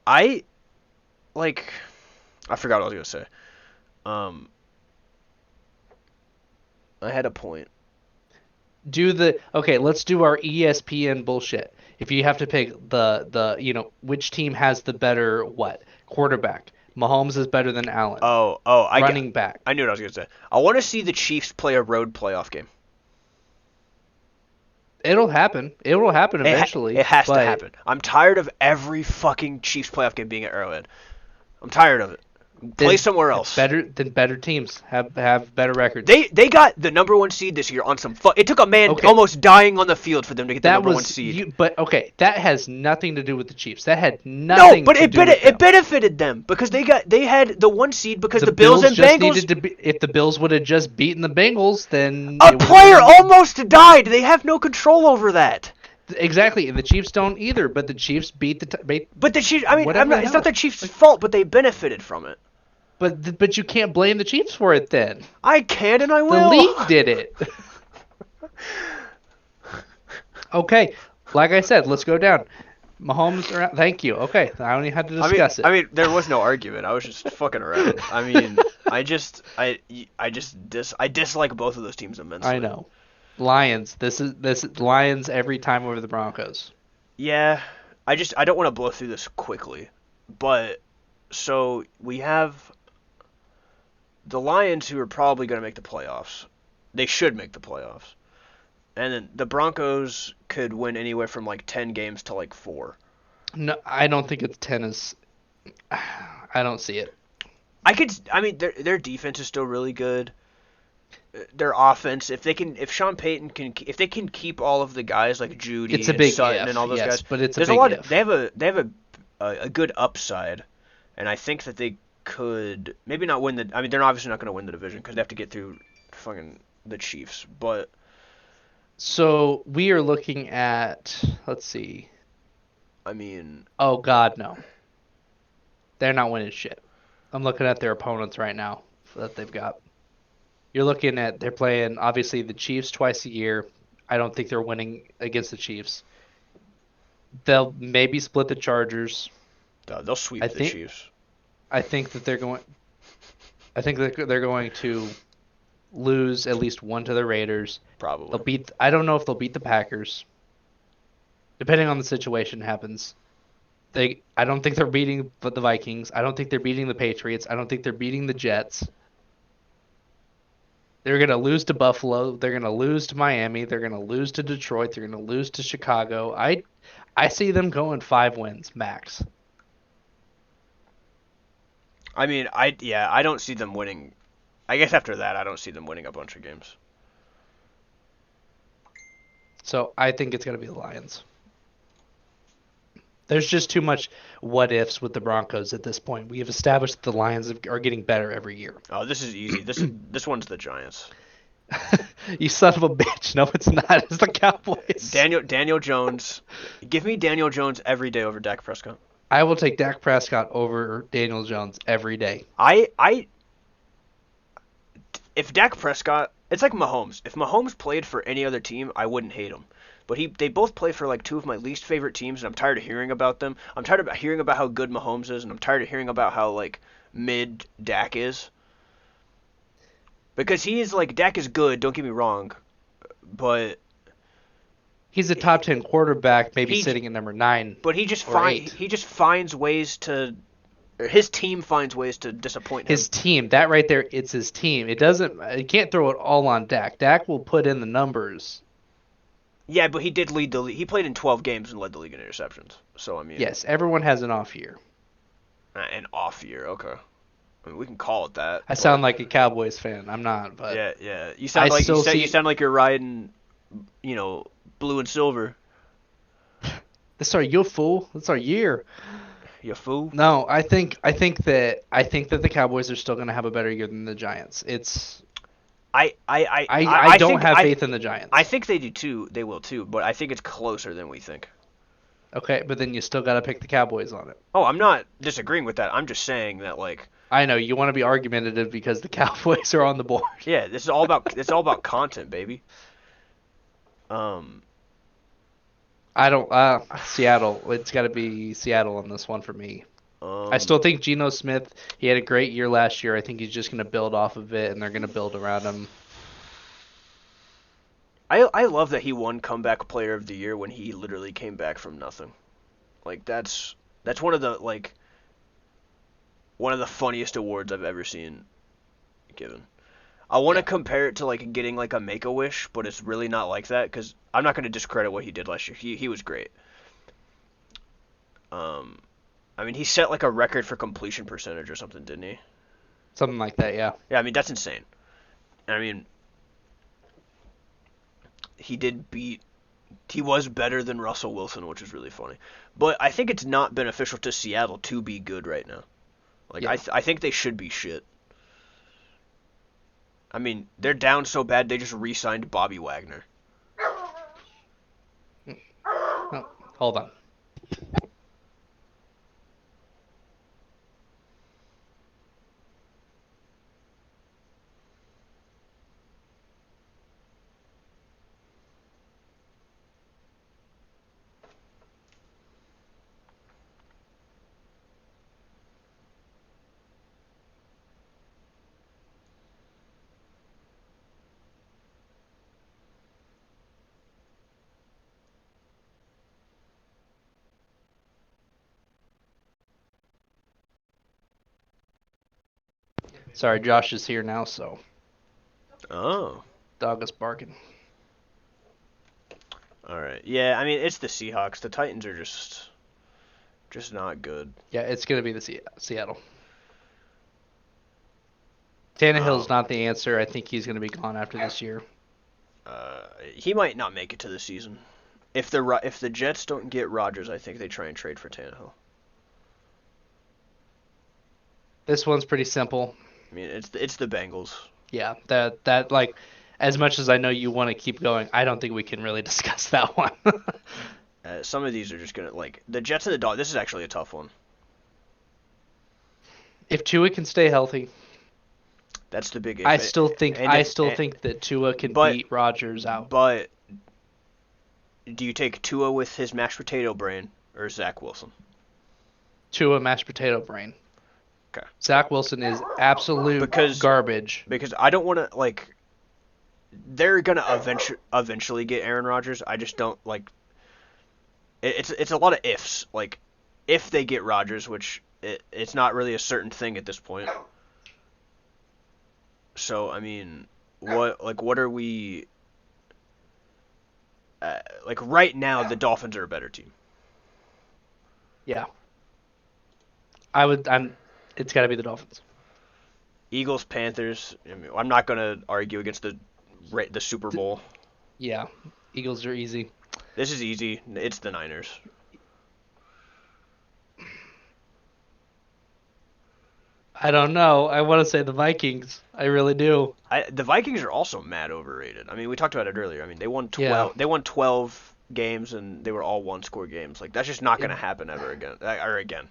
I like I forgot what I was gonna say. Um, I had a point. Okay, let's do our ESPN bullshit. If you have to pick which team has the better quarterback? Mahomes is better than Allen. Oh, Running back. I knew what I was gonna say. I want to see the Chiefs play a road playoff game. It'll happen. It will happen eventually. It has to but happen. I'm tired of every fucking Chiefs playoff game being at Arrowhead. I'm tired of it. Play somewhere else. Better teams have better records. They got the number one seed this year on some. It took a man Okay. almost dying on the field for them to get the That number was one seed. but okay, that has nothing to do with the Chiefs. That had nothing. No, but to do with it them. benefited them because they had the one seed because The the Bills and just Bengals. needed to be. If the Bills would have just beaten the Bengals, then A it would've player been- almost died. They have no control over that. Exactly. The Chiefs don't either, but the Chiefs beat But the Chiefs. I mean, Whatever the it's not hell. the Chiefs' fault, but they benefited from it. but you can't blame the Chiefs for it then. I can and I The will. league did it. Okay, like I said, let's go down. Mahomes, thank you. Okay, I only had to discuss it. I mean, there was no argument. I was just fucking around. I mean, I dislike both of those teams immensely. I know. Lions. This is Lions every time over the Broncos. Yeah, I don't want to blow through this quickly, but so we have the Lions who are probably going to make the playoffs. They should make the playoffs. And then the Broncos could win anywhere from like 10 games to like 4. No, I don't think it's tennis. I don't see it. I mean their defense is still really good. Their offense, if Sean Payton if they can keep all of the guys like Judy It's a and big Sutton if, and all those yes, guys, but it's a there's big a lot. if. They have a good upside, and I think that they could maybe not win the. I mean, they're obviously not going to win the division because they have to get through fucking the Chiefs. But So we are looking at. Let's see. I mean, Oh God, no. They're not winning shit. I'm looking at their opponents right now that they've got. They're playing obviously the Chiefs twice a year. I don't think they're winning against the Chiefs. They'll maybe split the Chargers. they'll sweep I the think- Chiefs. I think that they're going. I think that they're going to lose at least one to the Raiders. Probably. I don't know if they'll beat the Packers. Depending on the situation happens. I don't think they're beating the Vikings. I don't think they're beating the Patriots. I don't think they're beating the Jets. They're going to lose to Buffalo. They're going to lose to Miami. They're going to lose to Detroit. They're going to lose to Chicago. I see them going 5 wins max. I mean, I don't see them winning. I guess after that, I don't see them winning a bunch of games. So I think it's going to be the Lions. There's just too much what ifs with the Broncos at this point. We have established that the Lions are getting better every year. Oh, this is easy. This one's the Giants. You son of a bitch. No, it's not. It's the Cowboys. Daniel Jones. Give me Daniel Jones every day over Dak Prescott. I will take Dak Prescott over Daniel Jones every day. I if Dak Prescott, it's like Mahomes. If Mahomes played for any other team, I wouldn't hate him. But they both play for like two of my least favorite teams, and I'm tired of hearing about them. I'm tired of hearing about how good Mahomes is, and I'm tired of hearing about how like mid Dak is. Because he is like Dak is good. Don't get me wrong, but He's a top 10 quarterback, maybe he sitting at number 9 but or 8. he just finds ways to, or his team finds ways to disappoint him. His team, that right there, it's his team. It doesn't, you can't throw it all on Dak. Dak will put in the numbers. Yeah, but he did lead the league. He played in 12 games and led the league in interceptions. So I mean, Yes, everyone has an off year. an off year. Okay, I mean, we can call it that. I But sound like a Cowboys fan. I'm not, but yeah, yeah. You I sound like still you see sound like you're riding, you know, blue and silver. this our you fool. That's our year. You fool. No, I think that the Cowboys are still going to have a better year than the Giants. It's I don't think have faith in the Giants. I think they do too. They will too. But I think it's closer than we think. Okay, but then you still got to pick the Cowboys on it. Oh, I'm not disagreeing with that. I'm just saying that like, I know you want to be argumentative because the Cowboys are on the board. yeah, this is all about it's all about content, baby. Um, I don't Seattle. It's got to be Seattle on this one for me. I um, still think Geno Smith, he had a great year last year. I think he's just going to build off of it and they're going to build around him. I love that he won comeback player of the year when he literally came back from nothing. Like that's one of the funniest awards I've ever seen given. I want to Yeah. compare it to like getting like a Make a Wish, but it's really not like that because I'm not going to discredit what he did last year. He was great. Um, I mean he set like a record for completion percentage or something, didn't he? Something like that, yeah. Yeah, I mean that's insane. I mean he did beat he was better than Russell Wilson, which is really funny. But I think it's not beneficial to Seattle to be good right now. Like Yeah. I think they should be shit. I mean, they're down so bad they just re-signed Bobby Wagner. Oh, hold on. Sorry, Josh is here now, so Oh, dog is barking. all right. Yeah, I mean it's the Seahawks. The Titans are just not good. Yeah, it's going to be the Seattle. Tannehill's Um, not the answer. I think he's going to be gone after this year. he might not make it to the season. If the Jets don't get Rodgers, I think they try and trade for Tannehill. This one's pretty simple. I mean it's the Bengals. Yeah, that like as much as I know you want to keep going, I don't think we can really discuss that one. Some of these are just gonna like the Jets and the Dogs. This is actually a tough one. If Tua can stay healthy, That's the big if. I still think And I if, still and, think that Tua can but beat Rodgers out. but do you take Tua with his mashed potato brain or Zach Wilson? Tua mashed potato brain. Okay. Zach Wilson is absolute Because garbage. because I don't want to like. They're gonna eventually get Aaron Rodgers. I just don't like. It's a lot of ifs. Like if they get Rodgers, which it's not really a certain thing at this point. So I mean, what are we? Like right now, the Dolphins are a better team. Yeah, I would. I'm. It's got to be the Dolphins. Eagles, Panthers. I mean, I'm not gonna argue against the Super Bowl. Yeah, Eagles are easy. This is easy. It's the Niners. I don't know. I want to say the Vikings. I really do. The Vikings are also mad overrated. I mean, we talked about it earlier. I mean, they won Yeah. 12. They won 12 games, and they were all one-score games. Like that's just not going It, to happen ever again. Or again,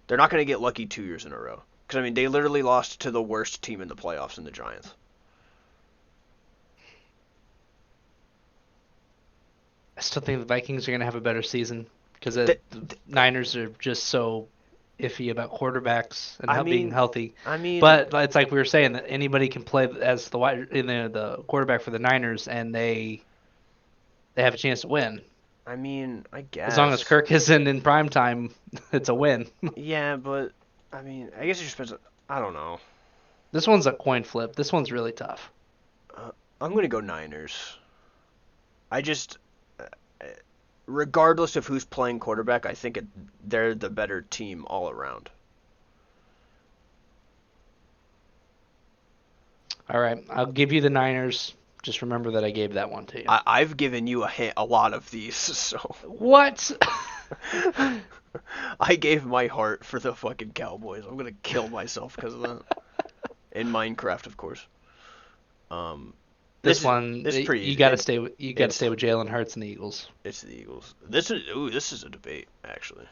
they're not going to get lucky 2 years in a row. Because I mean, they literally lost to the worst team in the playoffs in the Giants. I still think the Vikings are going to have a better season because the Th- Niners are just so iffy about quarterbacks and I how being mean, healthy. I mean, But it's like we were saying that anybody can play as the wide in the quarterback for the Niners, and they have a chance to win. I As long as guess. Kirk isn't in prime time, it's a win. Yeah, but I mean, I guess it just depends. I don't know. This one's a coin flip. This one's really tough. I'm going to go Niners. I just, uh, regardless of who's playing quarterback, I think they're the better team all around. All right, I'll give you the Niners. Just remember that I gave that one to you. I've given you a lot of these, so What? I gave my heart for the fucking Cowboys. I'm gonna kill myself because of that. In Minecraft, of course. Um, This one, this is pretty you easy. got to stay. You got to It's stay with Jalen Hurts and the Eagles. it's the Eagles. This is a debate actually.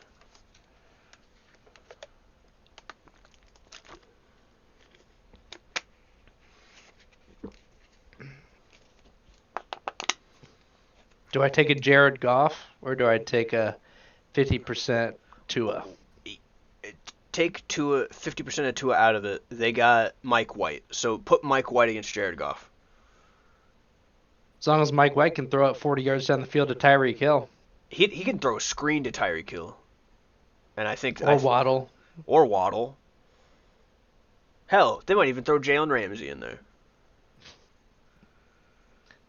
Do I take a Jared Goff or do I take a 50% Tua? Take Tua 50% of Tua out of it. They got Mike White, so put Mike White against Jared Goff. As long as Mike White can throw it 40 yards down the field to Tyreek Hill He can throw a screen to Tyreek Hill, and I think or Waddle. or Waddle. Hell, they might even throw Jalen Ramsey in there.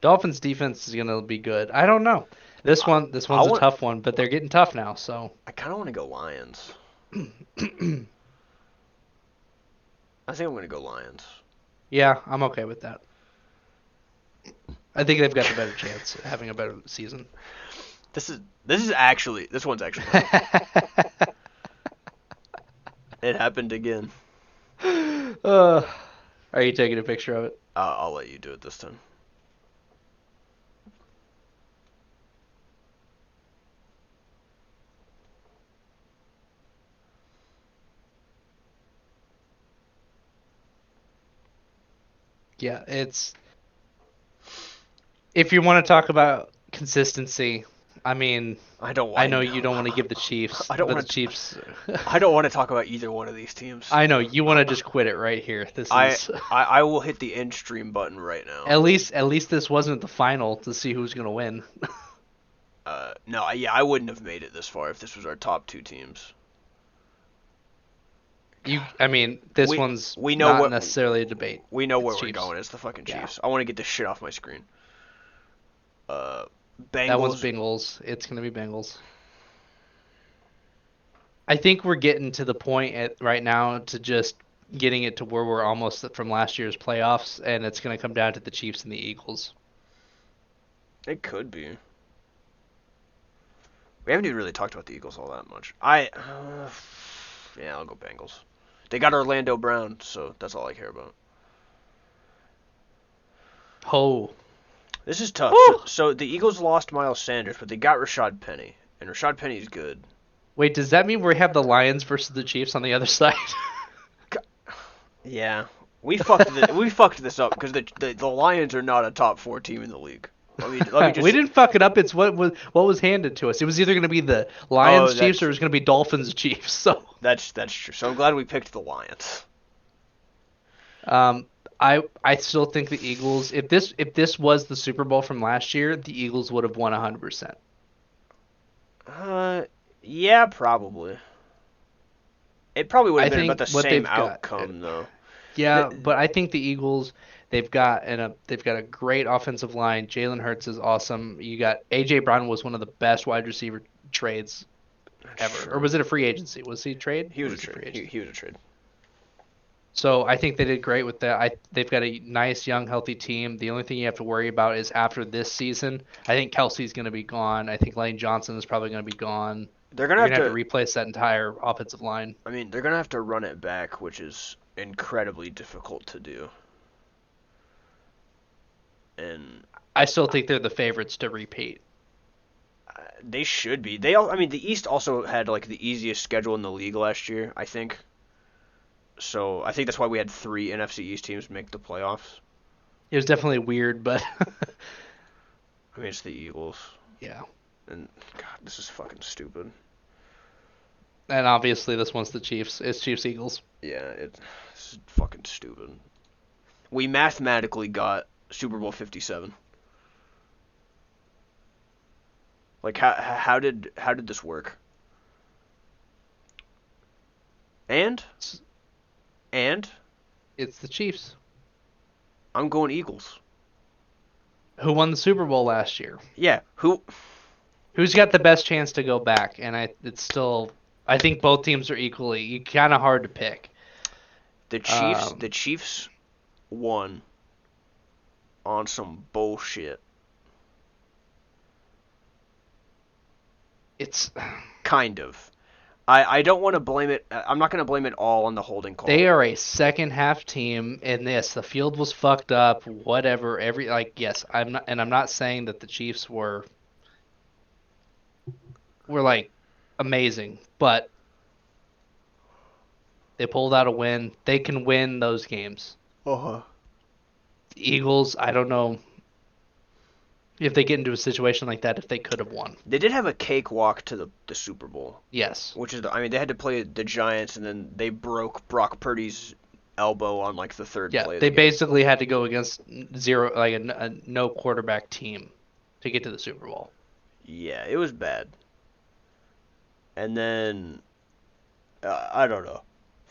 Dolphins defense is gonna be good. I don't know. I, This I one's a want. tough one, but they're getting tough now. So I kind of want to go Lions. I think I'm gonna go Lions. yeah, I'm okay with that. I think they've got the better chance of having a better season. This one's actually funny. It happened again. uh, are you taking a picture of it? I'll let you do it this time. Yeah, it's if you want to talk about consistency, I mean, I don't I want. know you don't want to give the Chiefs, I don't but the want to. Chiefs, I don't want to talk about either one of these teams. I know you want to just quit it right here. This I, is I will hit the end stream button right now. at least this wasn't the final to see who's gonna win. No, yeah, I wouldn't have made it this far if this was our top two teams. I mean, this We one's we know not what necessarily a debate. we know where It's we're Chiefs. going. It's the fucking Yeah, Chiefs. I want to get this shit off my screen. Uh, that one's Bengals. Bengals. It's gonna be Bengals. I think we're getting to the point right now to just getting it to where we're almost from last year's playoffs, and it's going to come down to the Chiefs and the Eagles. It could be. We haven't even really talked about the Eagles all that much. Yeah, I'll go Bengals. They got Orlando Brown, so that's all I care about. Oh, This is tough. woo! So the Eagles lost Miles Sanders, but they got Rashad Penny, and Rashad Penny's good. Wait, does that mean we have the Lions versus the Chiefs on the other side? Yeah, we fucked this up because the Lions are not a top four team in the league. Let me We just. didn't fuck it up. It's what was handed to us. It was either going to be the Oh, Lions Chiefs or it was going to be Dolphins Chiefs. So, that's true. So I'm glad we picked the Lions. um, I still think the Eagles. If this was the Super Bowl from last year, the Eagles would have won 100%. Uh, yeah, probably. It probably would I have been about think the what same they've got. outcome though. Yeah, The, but I think the Eagles they've got a great offensive line. Jalen Hurts is awesome. You got AJ Brown was one of the best wide receiver trades ever. Or sure. was it a free agency? Was he a trade? He Or was a was he free trade. agent? He was a trade. So I think they did great with that. They've got a nice young healthy team. The only thing you have to worry about is after this season. I think Kelsey's going to be gone. I think Lane Johnson is probably going to be gone. They're gonna You're have gonna have to to. replace that entire offensive line. I mean, they're gonna have to run it back, which is incredibly difficult to do. And I still think they're the favorites to repeat. they should be. They all. I mean, the East also had like the easiest schedule in the league last year, I think. So I think that's why we had three NFC East teams make the playoffs. It was definitely weird, but I mean, it's the Eagles, yeah. and God, this is fucking stupid. And obviously, this one's the Chiefs. It's Chiefs Eagles. Yeah, it's fucking stupid. We mathematically got Super Bowl 57. Like how did this work? And and It's the Chiefs I'm going Eagles. who won the Super Bowl last year. Yeah, who Who's got the best chance to go back? And it's still. I think both teams are equally kind of hard to pick. the Chiefs Um, the Chiefs won on some bullshit. it's Kind of. I don't want to blame it. I'm not going to blame it all on the holding they call. are a second half team in this. The field was fucked up. Whatever. Yes, I'm not saying that the Chiefs were like amazing, but they pulled out a win. They can win those games. Uh-huh. The Eagles, I don't know if they get into a situation like that if they could have won. They did have a cakewalk to the Super Bowl, Yes. which is I mean they had to play the Giants and then they broke Brock Purdy's elbow on like the third Yeah, play of they the game. basically had to go against zero like a no quarterback team to get to the Super Bowl. Yeah, it was bad. And then I don't know.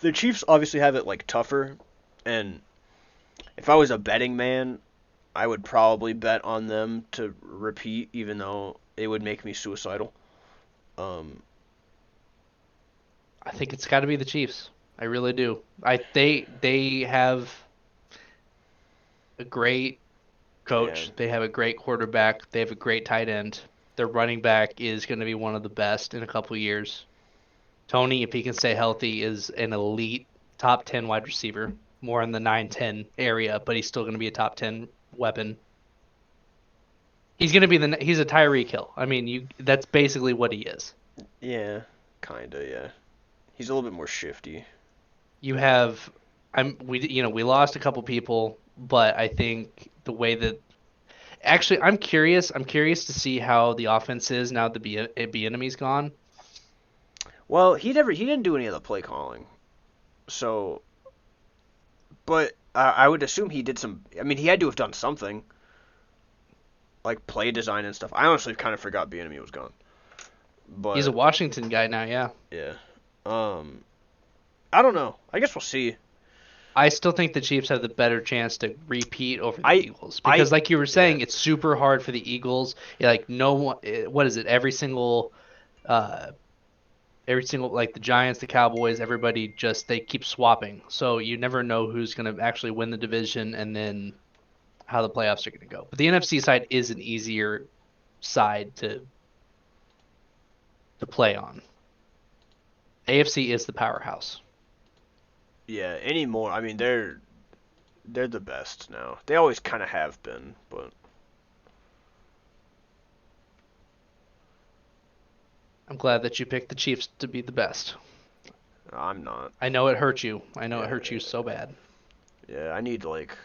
The Chiefs obviously have it like tougher, and if I was a betting man, I would probably bet on them to repeat, even though it would make me suicidal. Um, I think it's got to be the Chiefs. I really do. They have a great yeah, coach. They have a great quarterback. They have a great tight end. Their running back is going to be one of the best in a couple of years. Tony, if he can stay healthy, is an elite top 10 wide receiver, more in the 9-10 area, but he's still going to be a top 10 weapon. He's going to be he's a Tyreek Hill. I mean, you that's basically what he is. yeah, kinda, yeah. He's a little bit more shifty. You have we lost a couple people, but I think the way that actually I'm curious to see how the offense is now that Bieniemy's gone. Well, he didn't do any of the play calling, so but I would assume he did some. I mean, he had to have done something like play design and stuff. I honestly kind of forgot B&M was gone, He's a but Washington guy now, yeah. yeah. I don't know. I guess we'll see. I still think the Chiefs have the better chance to repeat over the I Eagles I because, like you were yeah saying, it's super hard for the Eagles. Like no one, what is it? Uh, every single like the Giants, the Cowboys, everybody just they keep swapping. So you never know who's going to actually win the division and then how the playoffs are going to go. But the NFC side is an easier side to play on. AFC is the powerhouse. yeah anymore. I mean, they're the best now. They always kind of have been, but I'm glad that you picked the Chiefs to be the best. I'm not. I know it hurt you. I know it hurt you Yeah, so bad. yeah. I need like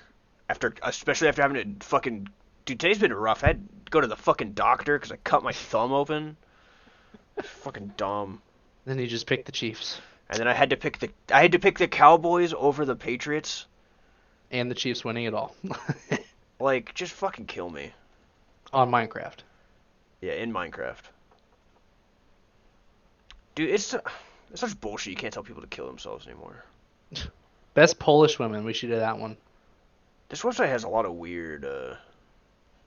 after, especially after having to fucking. Dude, today's been rough. I had to go to the fucking doctor because I cut my thumb open. Fucking dumb. Then you just picked the Chiefs And then I had to pick the Cowboys over the Patriots. and the Chiefs winning it all Like, just fucking kill me. on Minecraft. Yeah, in Minecraft. Dude, it's such bullshit. You can't tell people to kill themselves anymore. Best Polish women. We should do that one. This website has a lot of weird.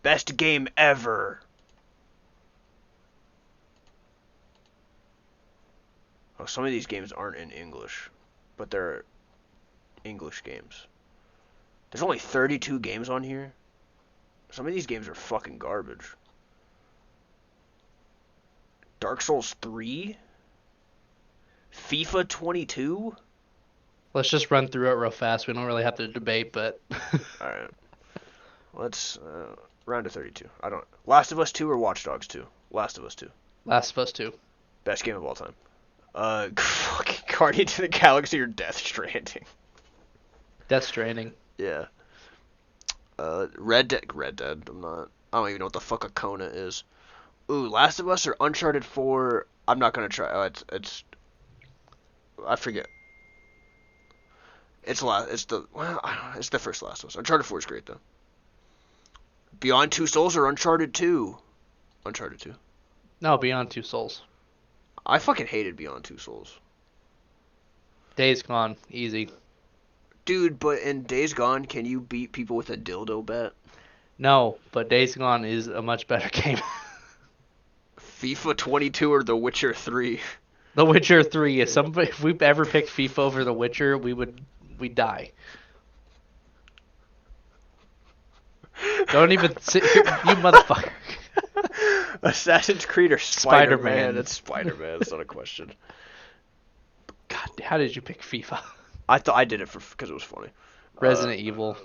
Best game ever. Oh, some of these games aren't in English, but they're English games. There's only 32 games on here. Some of these games are fucking garbage. Dark Souls 3, FIFA 22. Let's just run through it real fast. We don't really have to debate, but All right, let's round to 32. I don't. Last of Us 2 or Watch Dogs 2? Last of Us 2. Last of Us 2. Best game of all time. Fucking Guardians of the Galaxy or Death Stranding. Death Stranding. Yeah. Red Dead. Red Dead. I'm not. I don't even know what the fuck a Kona is. Ooh, Last of Us or Uncharted 4. I'm not gonna try. Oh, it's. I forget. It's last. It's the. Well, I don't know. It's the first Last of Us. Uncharted 4 is great though. Beyond Two Souls or Uncharted 2. Uncharted 2. No, Beyond Two Souls. I fucking hated Beyond Two Souls. Days Gone. Easy. Dude, but in Days Gone, can you beat people with a dildo bat? No, but Days Gone is a much better game. FIFA 22 or The Witcher 3? The Witcher 3. If we ever picked FIFA over The Witcher, we'd die. Don't even sit here, you motherfucker. Assassin's Creed or Spider-Man? It's Spider-Man. It's not a question. God, how did you pick FIFA? I thought I did it because it was funny. Resident Evil.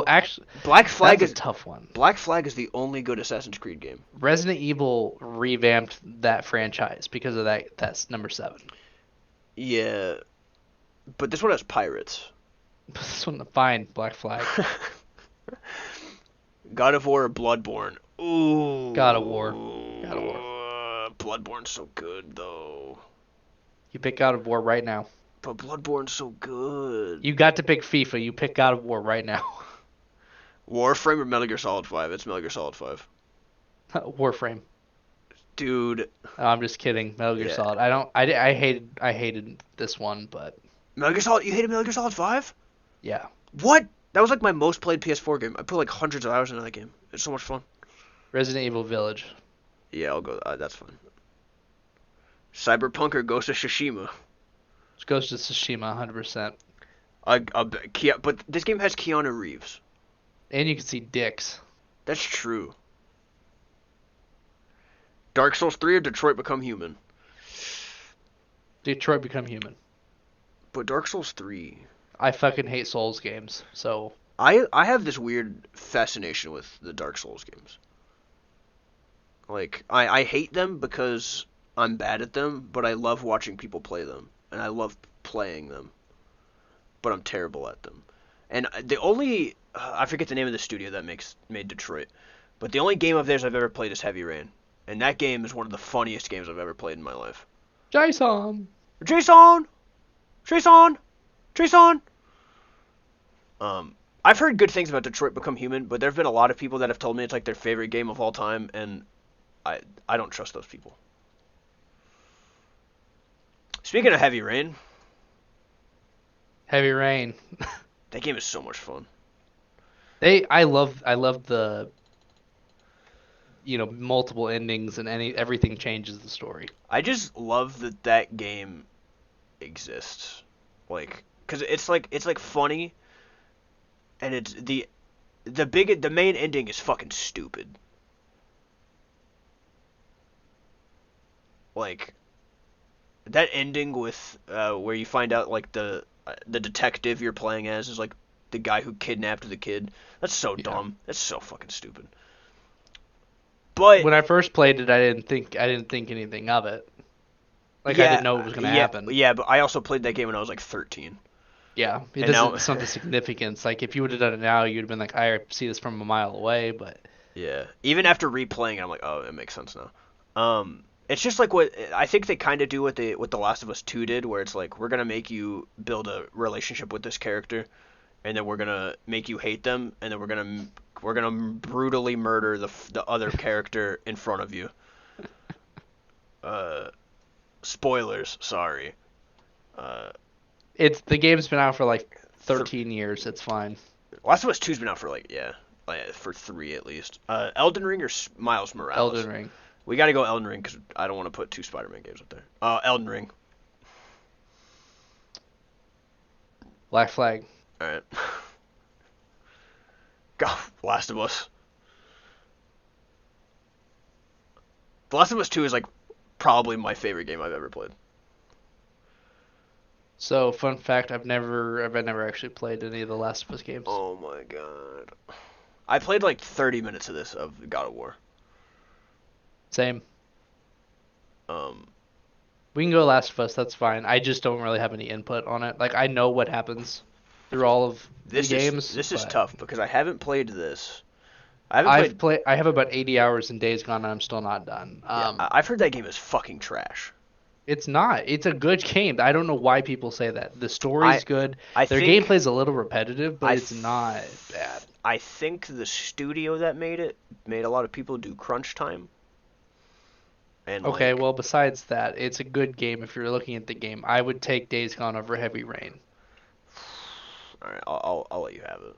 Actually, that's a tough one. Black Flag is the only good Assassin's Creed game. Resident Evil revamped that franchise because of that. That's number 7. Yeah, but this one has pirates. This one, fine. Black Flag. God of War or Bloodborne? Ooh. God of War. God of War. Bloodborne's so good though. You pick God of War right now. But Bloodborne's so good. You got to pick FIFA. You pick God of War right now. Warframe or Metal Gear Solid 5? It's Metal Gear Solid 5. Warframe. Dude. No, I'm just kidding. Metal Gear Solid. I hated this one, but Metal Gear Solid. You hated Metal Gear Solid 5? yeah. What? That was like my most played PS4 game. I put like hundreds of hours into that game. It's so much fun. Resident Evil Village. Yeah, I'll go. That's fun. Cyberpunk or Ghost of Tsushima? Ghost of Tsushima, 100%. But this game has Keanu Reeves. And you can see dicks. That's true. Dark Souls 3 or Detroit Become Human? Detroit Become Human. But Dark Souls 3. I fucking hate Souls games, so I have this weird fascination with the Dark Souls games. Like, I hate them because I'm bad at them, but I love watching people play them. And I love playing them. But I'm terrible at them. And the only... I forget the name of the studio that made Detroit. But the only game of theirs I've ever played is Heavy Rain. And that game is one of the funniest games I've ever played in my life. Jason! Jason! Jason! Jason! I've heard good things about Detroit Become Human, but there have been a lot of people that have told me it's like their favorite game of all time, and I don't trust those people. Speaking of Heavy Rain. Heavy Rain. That game is so much fun. I love the multiple endings and everything changes the story. I just love that game exists. Like, cuz it's like funny, and it's the main ending is fucking stupid. Like that ending with where you find out like the detective you're playing as is like the guy who kidnapped the kid. That's so dumb. That's so fucking stupid. But when I first played it, I didn't think anything of it. Like, I didn't know it was going to happen. Yeah, but I also played that game when I was like 13. Yeah, it's not the significance. Like, if you would have done it now, you'd have been like, I see this from a mile away, but... Yeah, even after replaying it, I'm like, oh, it makes sense now. It's just like what I think they kind of do what The Last of Us 2 did, where it's like, we're going to make you build a relationship with this character, and then we're going to make you hate them, and then we're going to brutally murder the other character in front of you. Spoilers, sorry. The game's been out for like 13 years. It's fine. Last of Us 2's been out for for 3 at least. Elden Ring or Miles Morales? Elden Ring. We got to go Elden Ring because I don't want to put 2 Spider-Man games up there. Elden Ring. Black Flag. All right. Go Last of Us. The Last of Us 2 is like Probably my favorite game I've ever played. So, fun fact, I've never actually played any of the Last of Us games. Oh my god. I played like 30 minutes of this of God of War. Same. Um, We can go Last of Us, that's fine. I just don't really have any input on it. Like I know what happens through all of the games, this is but tough because I haven't played this. I haven't played. I have about 80 hours in Days Gone and I'm still not done. Yeah, I've heard that game is fucking trash. It's not. It's a good game. I don't know why people say that. The I story's good. I Their think gameplay's a little repetitive, but I it's not bad. I think the studio that made it made a lot of people do crunch time and Okay, like. well, besides that, it's a good game if you're looking at the game. I would take Days Gone over Heavy Rain. All right, I'll let you have it.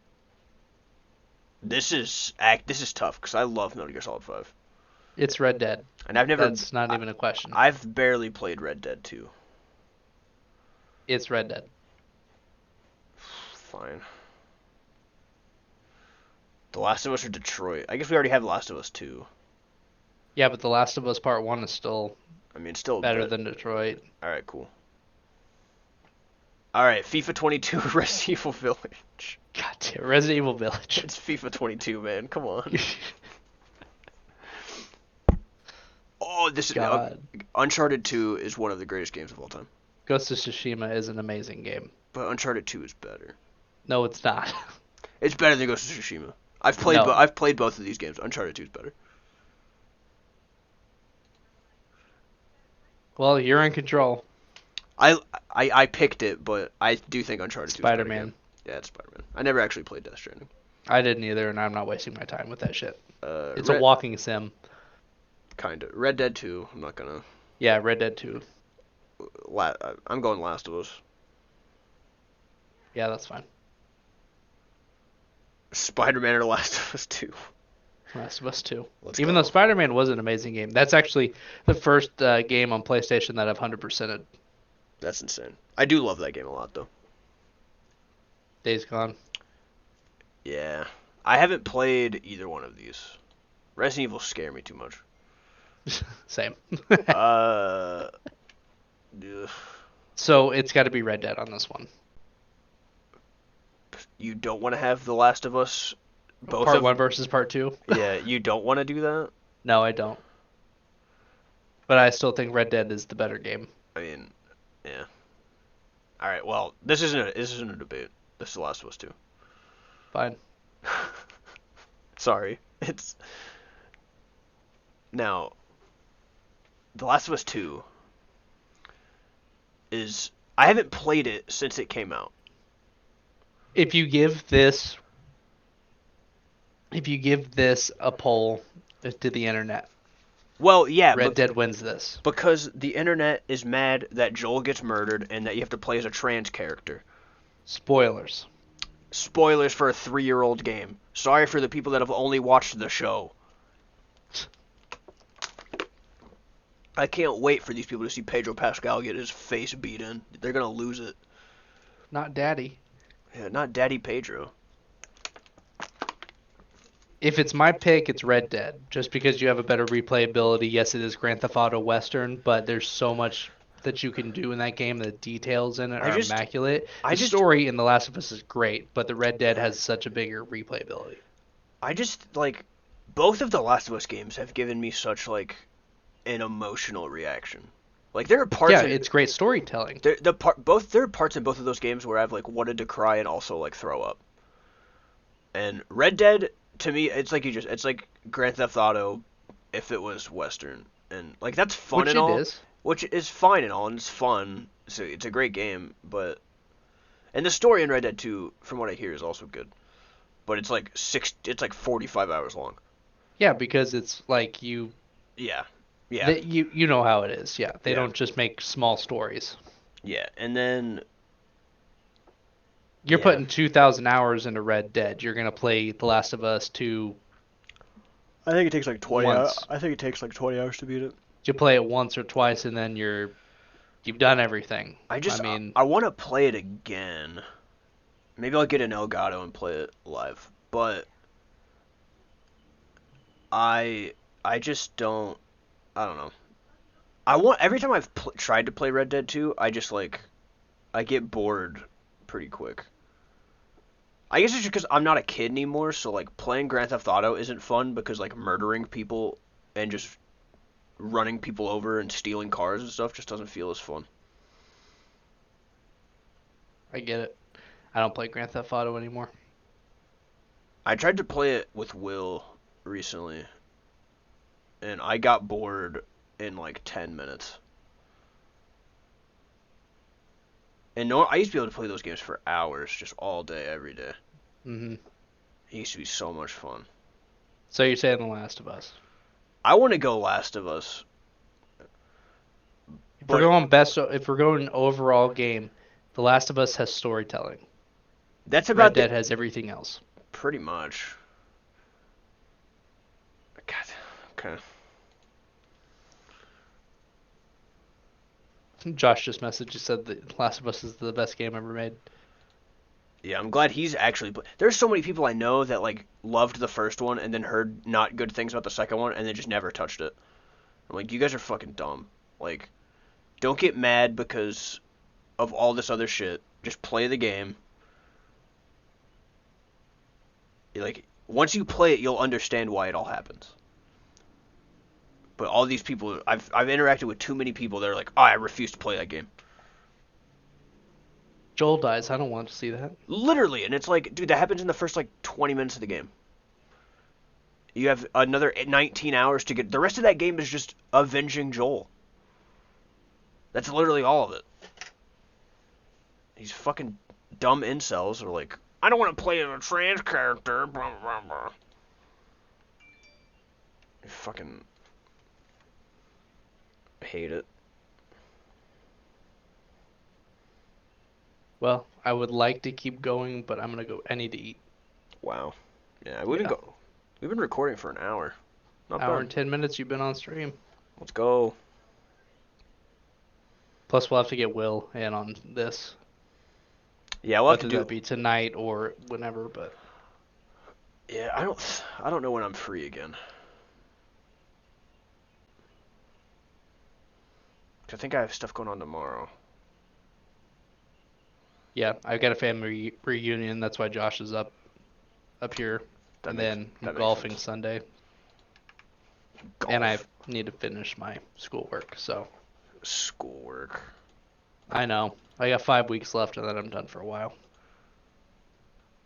This is tough because I love Metal Gear Solid 5, It's Red Dead. and I've never That's not even a question. I've barely played Red Dead 2. It's Red Dead. Fine. The Last of Us or Detroit? I guess we already have The Last of Us 2. Yeah, but The Last of Us Part 1 is still I mean, still better than Detroit. All right, cool. All right, FIFA 22 Resident Evil Village. God damn, Resident Evil Village. It's FIFA 22, man. Come on. Oh, this is God. Uncharted 2 is one of the greatest games of all time. Ghost of Tsushima is an amazing game. But Uncharted 2 is better. No, it's not. It's better than Ghost of Tsushima. No. I've played both of these games. Uncharted 2 is better. Well, you're in control. I picked it, but I do think Uncharted 2 is a better Spider-Man. game. Yeah, it's Spider-Man. I never actually played Death Stranding. I didn't either, and I'm not wasting my time with that shit. It's a Red, walking sim. Kinda. Red Dead 2. I'm not gonna. Yeah, Red Dead 2. I'm going Last of Us. Yeah, that's fine. Spider-Man or Last of Us 2. Last of Us 2. Let's Even go. though Spider-Man was an amazing game. That's actually the first game on PlayStation that I've 100%ed. That's insane. I do love that game a lot, though. Days Gone. Yeah. I haven't played either one of these. Resident Evil scare me too much. Same. Ugh. So it's got to be Red Dead on this one. You don't want to have The Last of Us both Part of 1 versus Part 2? Yeah, you don't want to do that? No, I don't. But I still think Red Dead is the better game. I mean, yeah. All right, well, this isn't a debate. This is The Last of Us 2. Fine. Sorry. It's now The Last of Us 2 is I haven't played it since it came out. If you give this a poll to the internet, Well, yeah, Red Dead wins this. because the internet is mad that Joel gets murdered and that you have to play as a trans character. Spoilers. Spoilers for a 3-year-old game. Sorry for the people that have only watched the show. I can't wait for these people to see Pedro Pascal get his face beaten. They're gonna lose it. Not Daddy. Yeah, not Daddy Pedro. If it's my pick, it's Red Dead. Just because you have a better replayability. Yes, it is Grand Theft Auto Western, but there's so much that you can do in that game. The details in it are immaculate. The story in The Last of Us is great, but the Red Dead has such a bigger replayability. I just, like, both of the Last of Us games have given me such, like, an emotional reaction. Like, there are parts. Yeah, it's great storytelling. There are parts in both of those games where I've like wanted to cry and also like throw up. And Red Dead, to me, it's like Grand Theft Auto if it was Western, and like that's fun Which and all, it is. which is fine and all, and it's fun. So it's a great game, but and the story in Red Dead 2, from what I hear, is also good. But it's like 45 hours long. Yeah, because it's like you. Yeah. Yeah. You know how it is. Yeah, they Yeah. don't just make small stories. Yeah, and then You're Yeah. putting 2,000 hours into Red Dead. You're gonna play The Last of Us 2. I think it takes like 20 Once. I think it takes like 20 hours to beat it. You play it once or twice, and then you've done everything. I mean, I want to play it again. Maybe I'll get an Elgato and play it live. But I just don't. I don't know. I want every time I've tried to play Red Dead 2, I just like I get bored pretty quick. I guess it's just because I'm not a kid anymore, so like playing Grand Theft Auto isn't fun because like murdering people and just running people over and stealing cars and stuff just doesn't feel as fun. I get it. I don't play Grand Theft Auto anymore. I tried to play it with Will recently, and I got bored in like 10 minutes. And no, I used to be able to play those games for hours, just all day, every day. Hmm. It used to be so much fun. So you're saying The Last of Us? I want to go Last of Us, but If we're going overall game, The Last of Us has storytelling. that's Red about the Dead has everything else. pretty much. God, okay. Josh just messaged. He said that Last of Us is the best game ever made. Yeah, I'm glad he's actually. There's so many people I know that like loved the first one and then heard not good things about the second one and then just never touched it. I'm like, you guys are fucking dumb. Like, don't get mad because of all this other shit. Just play the game. Like, once you play it, you'll understand why it all happens. But all these people, I've interacted with too many people that are like, oh, I refuse to play that game. Joel dies. I don't want to see that. Literally, and it's like, dude, that happens in the first like 20 minutes of the game. You have another 19 hours to get. The rest of that game is just avenging Joel. That's literally all of it. These fucking dumb incels are like, I don't want to play as a trans character. Blah, blah, blah. I fucking hate it. Well, I would like to keep going, but I'm gonna go. I need to eat. Wow. Yeah, Yeah, we've been recording for an hour. Not hour bad. and 10 minutes you've been on stream. Let's go. Plus, we'll have to get Will in on this, Yeah, we'll have to whether do. that be tonight or whenever. But Yeah, I don't know when I'm free again. 'Cause I think I have stuff going on tomorrow. yeah, I've got a family reunion. That's why Josh is up here, That and makes then I'm that makes golfing sense. Sunday, and I Golf, need to finish my schoolwork. So schoolwork. I know I got 5 weeks left, and then I'm done for a while.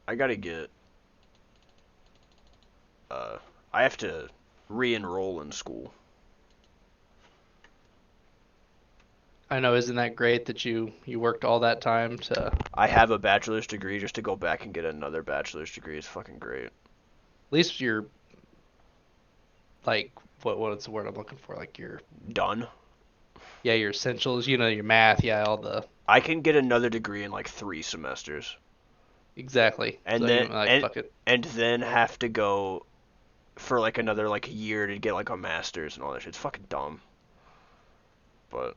I gotta get. Uh, I have to re-enroll in school. I know, isn't that great that you worked all that time to? At I have a bachelor's degree just to go back and get another bachelor's degree is fucking great. least you're like what's the word I'm looking for? Like your Done. yeah your essentials. You know your math. Yeah, all the I can get another degree in like 3 semesters, exactly. So and you then know, like fuck it. and then have to go for like another like year to get like a master's and all that shit. It's fucking dumb. But